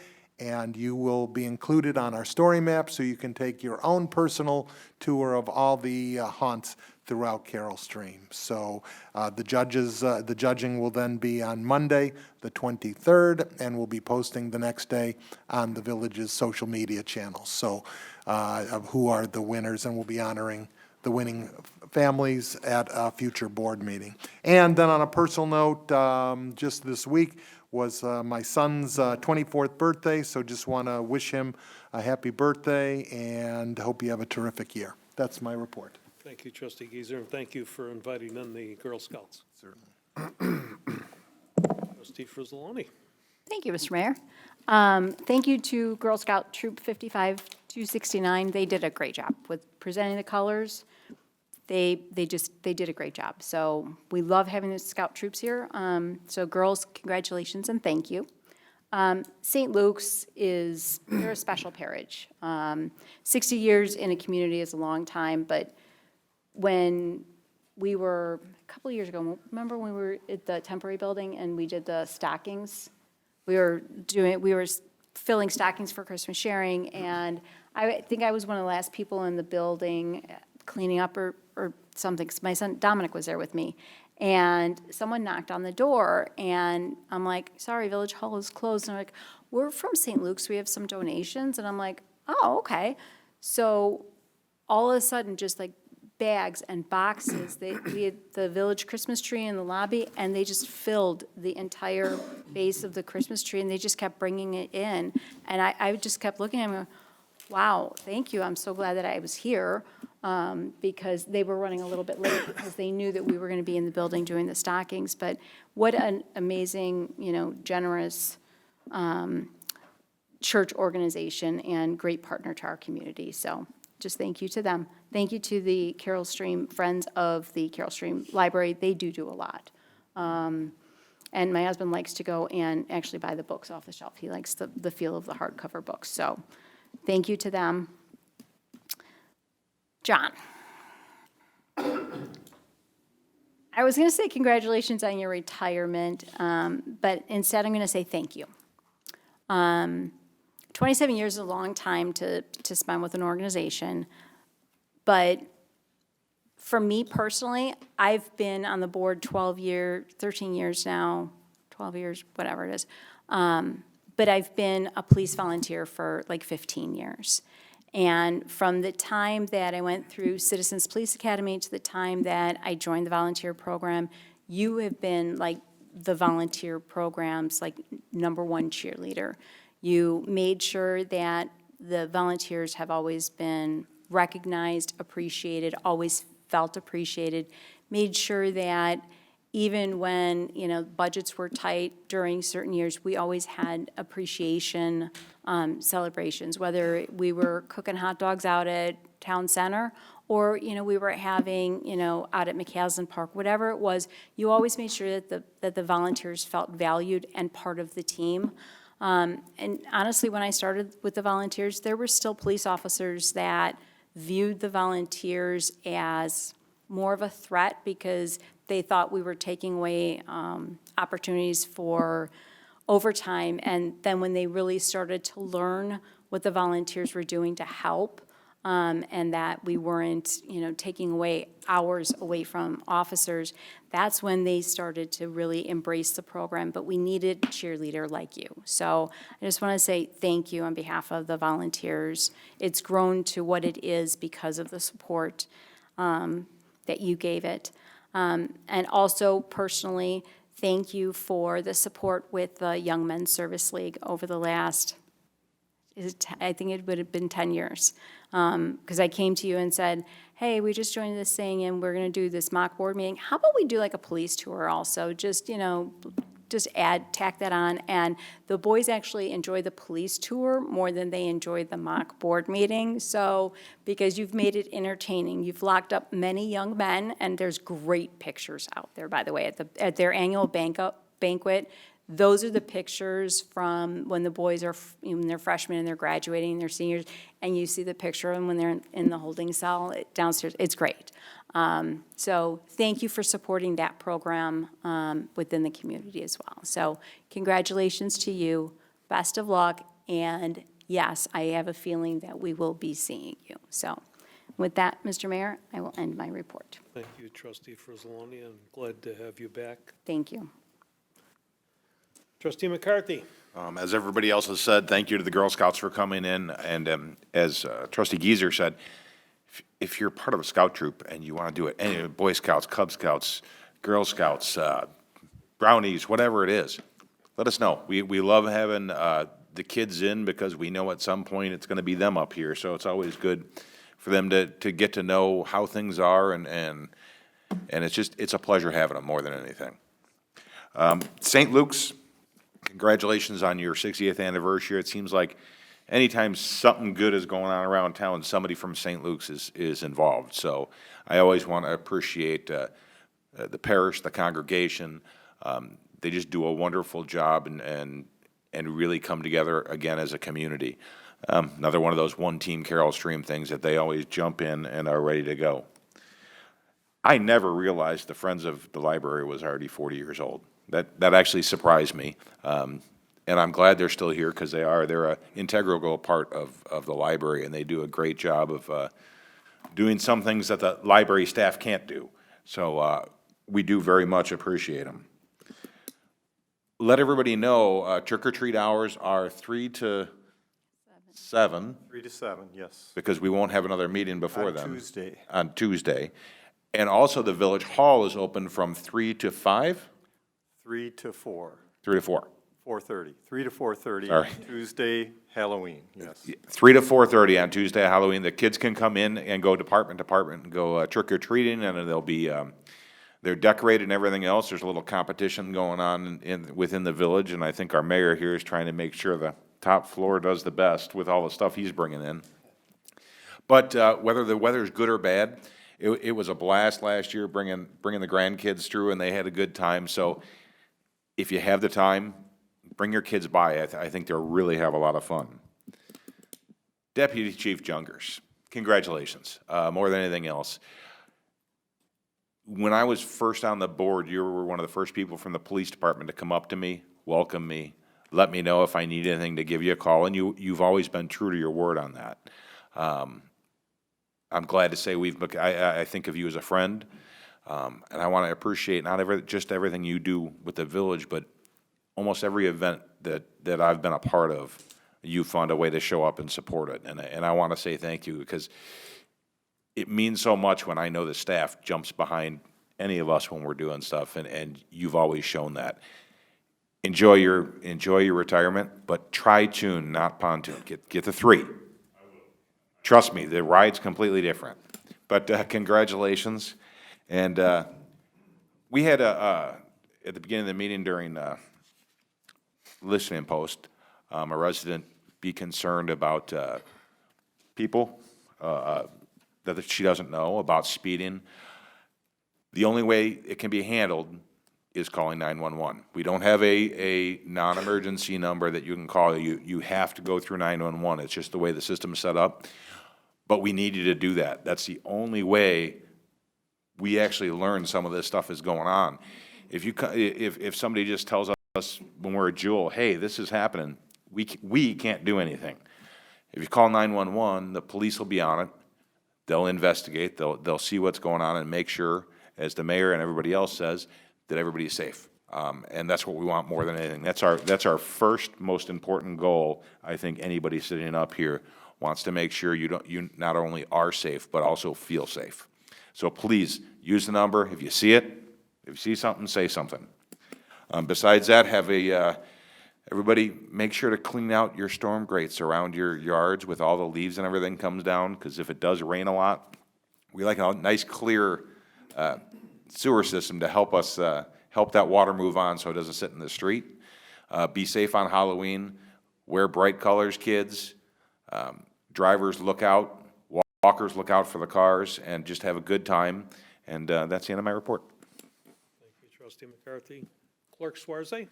And you will be included on our story map so you can take your own personal tour of all the haunts throughout Carroll Stream. So the judging will then be on Monday, the 23rd, and we'll be posting the next day on the village's social media channels. So of who are the winners, and we'll be honoring the winning families at a future board meeting. And then on a personal note, just this week, was my son's 24th birthday, so just want to wish him a happy birthday and hope you have a terrific year. That's my report. Thank you, Trustee Geezer, and thank you for inviting in the Girl Scouts. Certainly. Trustee Frizzaloni. Thank you, Mr. Mayor. Thank you to Girl Scout Troop 55269. They did a great job with presenting the colors. They did a great job. So we love having the scout troops here. So girls, congratulations and thank you. St. Luke's they're a special parish. 60 years in a community is a long time, but when we were, a couple of years ago, remember when we were at the temporary building and we did the stockings? We were filling stockings for Christmas sharing, and I think I was one of the last people in the building cleaning up or something. My son Dominic was there with me, and someone knocked on the door, and I'm like, sorry, Village Hall is closed. And they're like, we're from St. Luke's, we have some donations. And I'm like, oh, okay. So all of a sudden, just like bags and boxes, we had the village Christmas tree in the lobby, and they just filled the entire base of the Christmas tree, and they just kept bringing it in. And I just kept looking at them, Wow, thank you. I'm so glad that I was here, because they were running a little bit late because they knew that we were going to be in the building doing the stockings. But what an amazing, generous church organization and great partner to our community. So just thank you to them. Thank you to the Carroll Stream Friends of the Carroll Stream Library. They do a lot. And my husband likes to go and actually buy the books off the shelf. He likes the feel of the hardcover books. So thank you to them. John. I was going to say congratulations on your retirement, but instead I'm going to say thank you. 27 years is a long time to spend with an organization, but for me personally, I've been on the board 13 years now, 12 years, whatever it is. But I've been a police volunteer for like 15 years. And from the time that I went through Citizens Police Academy to the time that I joined the volunteer program, you have been like the volunteer program's like #1 cheerleader. You made sure that the volunteers have always been recognized, appreciated, always felt appreciated, made sure that even when, budgets were tight during certain years, we always had appreciation celebrations, whether we were cooking hot dogs out at Town Center or, we were having, out at McCaslin Park, whatever it was, you always made sure that the volunteers felt valued and part of the team. And honestly, when I started with the volunteers, there were still police officers that viewed the volunteers as more of a threat because they thought we were taking away opportunities for overtime. And then when they really started to learn what the volunteers were doing to help, and that we weren't, taking away hours away from officers, that's when they started to really embrace the program. But we needed a cheerleader like you. So I just want to say thank you on behalf of the volunteers. It's grown to what it is because of the support that you gave it. And also personally, thank you for the support with the Young Men's Service League over the last, I think it would have been 10 years. Because I came to you and said, hey, we just joined this thing and we're going to do this mock board meeting. How about we do like a police tour also? Just, tack that on. And the boys actually enjoy the police tour more than they enjoy the mock board meeting. So, because you've made it entertaining. You've locked up many young men, and there's great pictures out there, by the way, at their annual banquet. Those are the pictures from when the boys are, when they're freshmen and they're graduating and they're seniors, and you see the picture of them when they're in the holding cell downstairs. It's great. So thank you for supporting that program within the community as well. So congratulations to you. Best of luck. And yes, I have a feeling that we will be seeing you. So with that, Mr. Mayor, I will end my report. Thank you, Trustee Frizzaloni, and glad to have you back. Thank you. Trustee McCarthy. As everybody else has said, thank you to the Girl Scouts for coming in. And as Trustee Gieser said, if you're part of a scout troop and you want to do it, any Boy Scouts, Cub Scouts, Girl Scouts, Brownies, whatever it is, let us know. We love having the kids in because we know at some point it's going to be them up here. So it's always good for them to get to know how things are, and it's a pleasure having them more than anything. St. Luke's, congratulations on your 60th anniversary. It seems like anytime something good is going on around town, somebody from St. Luke's is involved. So I always want to appreciate the parish, the congregation. They just do a wonderful job and really come together again as a community. Another one of those one-team Carroll Stream things that they always jump in and are ready to go. I never realized the Friends of the Library was already 40 years old. That actually surprised me. And I'm glad they're still here because they're an integral part of the library, and they do a great job of doing some things that the library staff can't do. So we do very much appreciate them. Let everybody know, trick-or-treat hours are 3 to 7. 3 to 7, yes. Because we won't have another meeting before then. Tuesday. On Tuesday. And also the Village Hall is open from 3 to 5? 3 to 4. 3 to 4. 4:30, 3 to 4:30. Sorry. Tuesday, Halloween, yes. 3 to 4:30 on Tuesday, Halloween. The kids can come in and go department to department and go trick or treating, and they'll be, they're decorated and everything else. There's a little competition going on within the village, and I think our mayor here is trying to make sure the top floor does the best with all the stuff he's bringing in. But whether the weather's good or bad, it was a blast last year bringing the grandkids through, and they had a good time. So if you have the time, bring your kids by. I think they'll really have a lot of fun. Deputy Chief Jungers, congratulations, more than anything else. When I was first on the board, you were one of the first people from the police department to come up to me, welcome me, let me know if I need anything to give you a call, and you've always been true to your word on that. I'm glad to say I think of you as a friend, and I want to appreciate just everything you do with the village, but almost every event that I've been a part of, you found a way to show up and support it, and I want to say thank you, because it means so much when I know the staff jumps behind any of us when we're doing stuff, and you've always shown that. Enjoy your retirement, but tri-tune, not pontoon. Get the 3. Trust me, the ride's completely different. But congratulations. And we had at the beginning of the meeting during listening post, a resident be concerned about people that she doesn't know about speeding. The only way it can be handled is calling 911. We don't have a non-emergency number that you can call. You have to go through 911. It's just the way the system's set up. But we need you to do that. That's the only way we actually learn some of this stuff is going on. If somebody just tells us when we're at Jewel, hey, this is happening, we can't do anything. If you call 911, the police will be on it. They'll investigate. They'll see what's going on and make sure, as the mayor and everybody else says, that everybody's safe. And that's what we want more than anything. That's our first most important goal. I think anybody sitting up here wants to make sure you not only are safe, but also feel safe. So please, use the number. If you see it, if you see something, say something. Besides that, everybody make sure to clean out your storm grates around your yards with all the leaves and everything comes down, because if it does rain a lot, we like a nice clear sewer system to help us help that water move on so it doesn't sit in the street. Be safe on Halloween. Wear bright colors, kids. Drivers look out. Walkers look out for the cars, and just have a good time. And that's the end of my report. Thank you, Trustee McCarthy. Clerk Swarzy?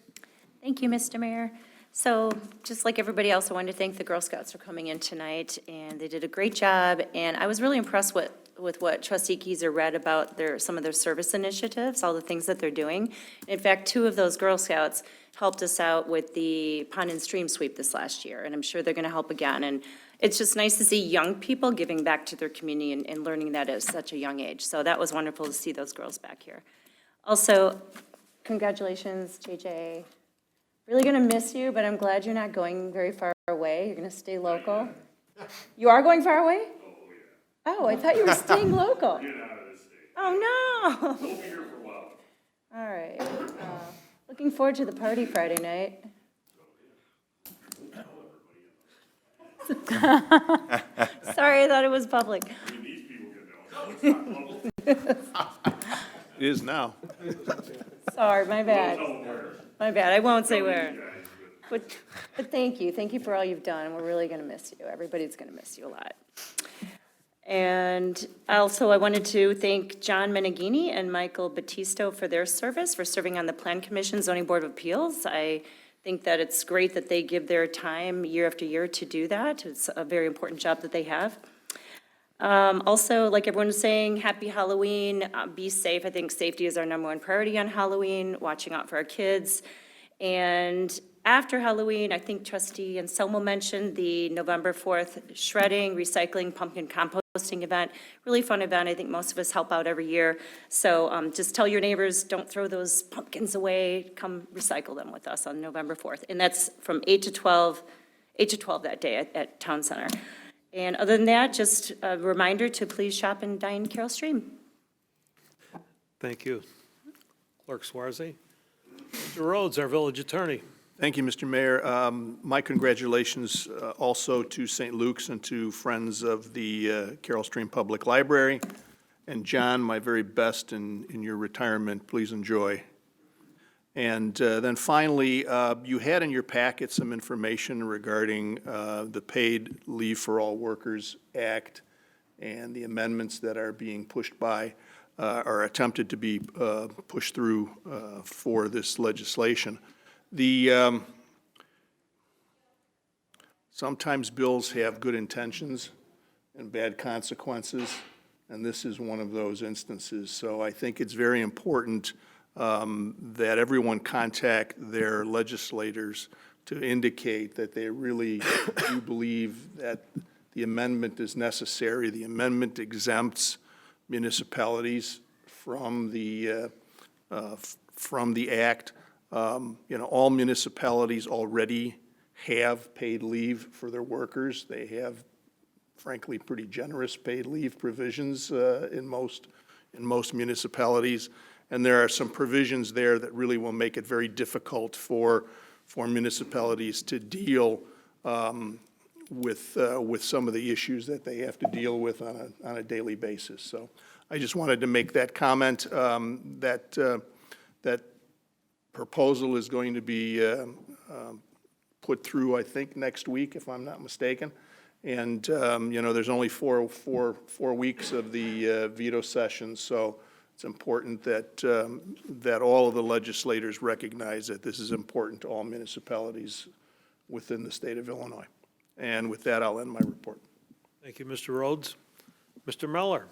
Thank you, Mr. Mayor. So just like everybody else, I wanted to thank the Girl Scouts for coming in tonight, and they did a great job. And I was really impressed with what Trustee Keiser read about some of their service initiatives, all the things that they're doing. In fact, 2 of those Girl Scouts helped us out with the pond and stream sweep this last year, and I'm sure they're going to help again. And it's just nice to see young people giving back to their community and learning that at such a young age. So that was wonderful to see those girls back here. Also, congratulations, JJ. Really going to miss you, but I'm glad you're not going very far away. You're going to stay local. You are going far away? Oh, I thought you were staying local. Oh, no. We'll be here for a while. All right. Looking forward to the party Friday night. Sorry, I thought it was public. It is now. Sorry, my bad. My bad, I won't say where. But thank you. Thank you for all you've done. We're really going to miss you. Everybody's going to miss you a lot. And also, I wanted to thank John Meneghini and Michael Battisto for their service, for serving on the Plan Commission Zoning Board of Appeals. I think that it's great that they give their time year after year to do that. It's a very important job that they have. Also, like everyone was saying, happy Halloween. Be safe. I think safety is our #1 priority on Halloween, watching out for our kids. And after Halloween, I think Trustee Anselmo mentioned the November 4th shredding, recycling, pumpkin composting event. Really fun event. I think most of us help out every year. So just tell your neighbors, don't throw those pumpkins away. Come recycle them with us on November 4th. And that's from 8 to 12 that day at Town Center. And other than that, just a reminder to please shop and dine Carol Stream. Thank you. Clerk Swarzy? Mr. Rhodes, our village attorney. Thank you, Mr. Mayor. My congratulations also to St. Luke's and to Friends of the Carroll Stream Public Library. And John, my very best in your retirement. Please enjoy. And then finally, you had in your packet some information regarding the Paid Leave for All Workers Act and the amendments that are being pushed by, are attempted to be pushed through for this legislation. Sometimes bills have good intentions and bad consequences, and this is one of those instances. So I think it's very important that everyone contact their legislators to indicate that they really do believe that the amendment is necessary. The amendment exempts municipalities from the act. All municipalities already have paid leave for their workers. They have, frankly, pretty generous paid leave provisions in most municipalities. And there are some provisions there that really will make it very difficult for municipalities to deal with some of the issues that they have to deal with on a daily basis. So I just wanted to make that comment. That proposal is going to be put through, I think, next week, if I'm not mistaken. And, there's only four weeks of the veto session, so it's important that all of the legislators recognize that this is important to all municipalities within the state of Illinois. And with that, I'll end my report. Thank you, Mr. Rhodes. Mr. Miller,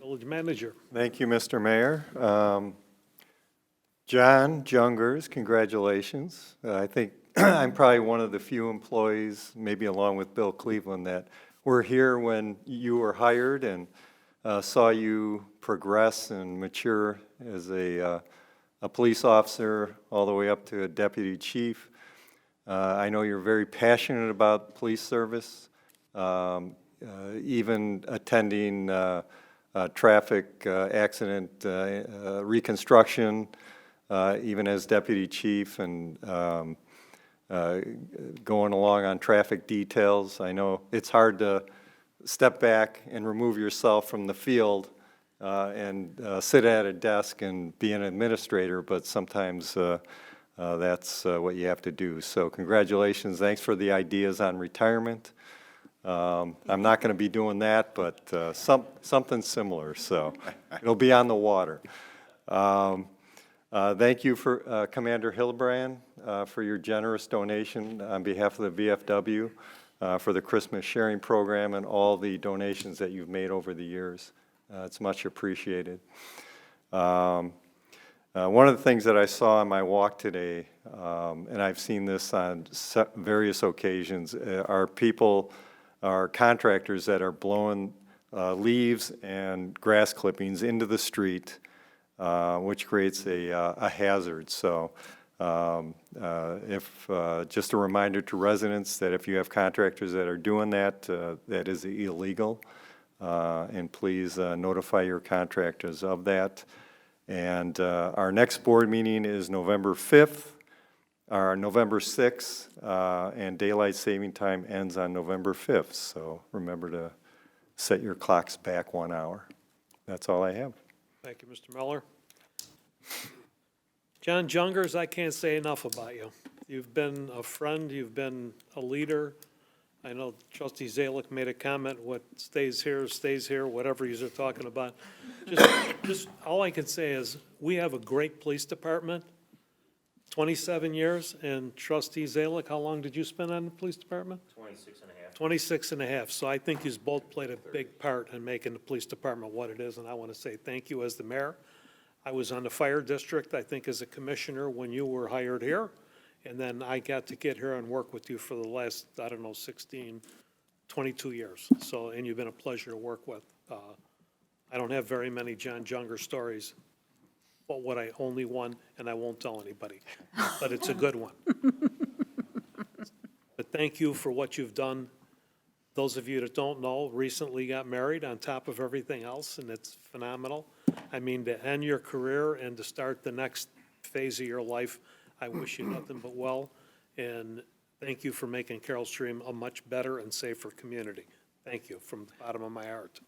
Village Manager. Thank you, Mr. Mayor. John Jungers, congratulations. I think I'm probably one of the few employees, maybe along with Bill Cleveland, that were here when you were hired and saw you progress and mature as a police officer all the way up to a deputy chief. I know you're very passionate about police service, even attending traffic accident reconstruction, even as deputy chief, and going along on traffic details. I know it's hard to step back and remove yourself from the field and sit at a desk and be an administrator, but sometimes that's what you have to do. So congratulations. Thanks for the ideas on retirement. I'm not going to be doing that, but something similar, so it'll be on the water. Thank you for Commander Hildebrand for your generous donation on behalf of the VFW for the Christmas sharing program and all the donations that you've made over the years. It's much appreciated. One of the things that I saw on my walk today, and I've seen this on various occasions, are contractors that are blowing leaves and grass clippings into the street, which creates a hazard. So just a reminder to residents that if you have contractors that are doing that, that is illegal, and please notify your contractors of that. And our next board meeting is November 5th, or November 6th, and daylight saving time ends on November 5th. So remember to set your clocks back 1 hour. That's all I have. Thank you, Mr. Miller. John Jungers, I can't say enough about you. You've been a friend, you've been a leader. I know Trustee Zalick made a comment, what stays here, whatever you're talking about. Just all I can say is, we have a great police department, 27 years, and Trustee Zalick, how long did you spend on the police department? 26 and a half. 26 and a half. So I think you've both played a big part in making the police department what it is, and I want to say thank you as the mayor. I was on the fire district, I think, as a commissioner when you were hired here, and then I got to get here and work with you for the last, 22 years. So, and you've been a pleasure to work with. I don't have very many John Junger stories, but what I only one, and I won't tell anybody, but it's a good one. But thank you for what you've done. Those of you that don't know, recently got married on top of everything else, and it's phenomenal. I mean, to end your career and to start the next phase of your life, I wish you nothing but well. And thank you for making Carroll Stream a much better and safer community. Thank you from the bottom of my heart.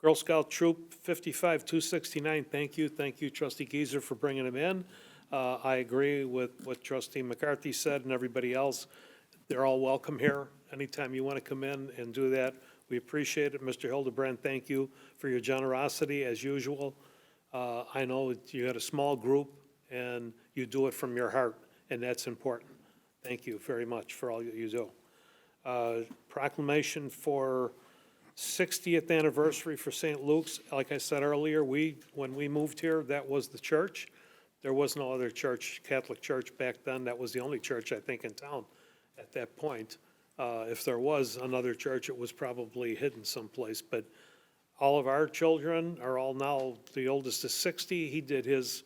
Girl Scout Troop 55-269, thank you. Thank you, Trustee Geiser, for bringing them in. I agree with what Trustee McCarthy said and everybody else. They're all welcome here. Anytime you want to come in and do that, we appreciate it. Mr. Hildebrand, thank you for your generosity as usual. I know you had a small group and you do it from your heart, and that's important. Thank you very much for all that you do. Proclamation for 60th anniversary for St. Luke's. Like I said earlier, when we moved here, that was the church. There was no other church, Catholic church back then. That was the only church, I think, in town at that point. If there was another church, it was probably hidden someplace. But all of our children are all now, the oldest is 60. He did his,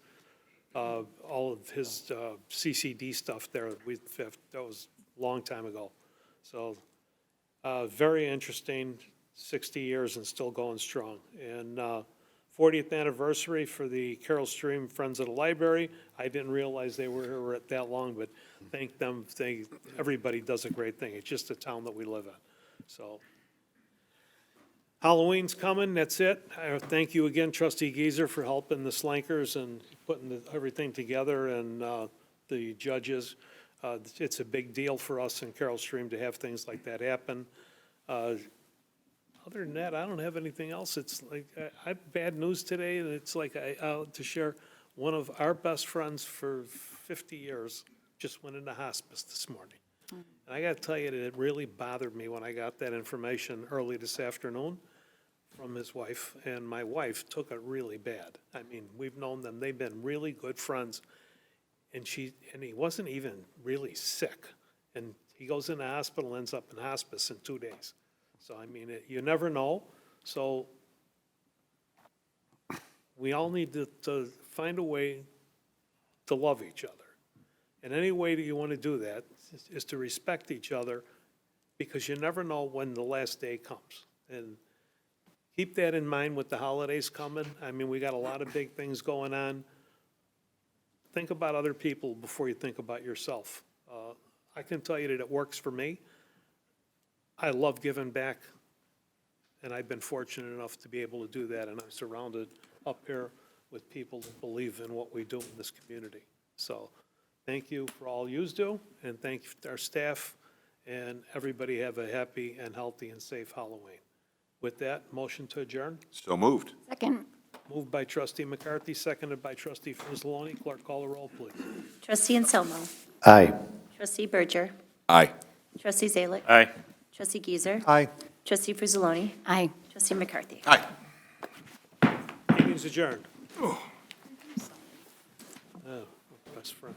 all of his CCD stuff there. That was a long time ago. So very interesting, 60 years and still going strong. And 40th anniversary for the Carroll Stream Friends of the Library. I didn't realize they were here that long, but thank them. Everybody does a great thing. It's just the town that we live in. So Halloween's coming, that's it. Thank you again, Trustee Geiser, for helping the Slankers and putting everything together, and the judges. It's a big deal for us in Carroll Stream to have things like that happen. Other than that, I don't have anything else. It's like, I have bad news today, and it's like to share, one of our best friends for 50 years just went into hospice this morning. And I got to tell you that it really bothered me when I got that information early this afternoon from his wife, and my wife took it really bad. I mean, we've known them. They've been really good friends, and he wasn't even really sick. And he goes in the hospital, ends up in hospice in 2 days. So, I mean, you never know. So we all need to find a way to love each other. And any way that you want to do that is to respect each other, because you never know when the last day comes. And keep that in mind with the holidays coming. I mean, we got a lot of big things going on. Think about other people before you think about yourself. I can tell you that it works for me. I love giving back, and I've been fortunate enough to be able to do that, and I'm surrounded up here with people that believe in what we do in this community. So thank you for all you do, and thank our staff, and everybody have a happy and healthy and safe Halloween. With that, motion to adjourn? So moved. Second. Moved by Trustee McCarthy, seconded by Trustee Frizzaloni. Clerk, call the roll, please. Trustee Anselmo. Aye. Trustee Berger. Aye. Trustee Zalick. Aye. Trustee Geiser. Aye. Trustee Frizzaloni. Aye. Trustee McCarthy. Aye. Meeting's adjourned. Oh, best friend.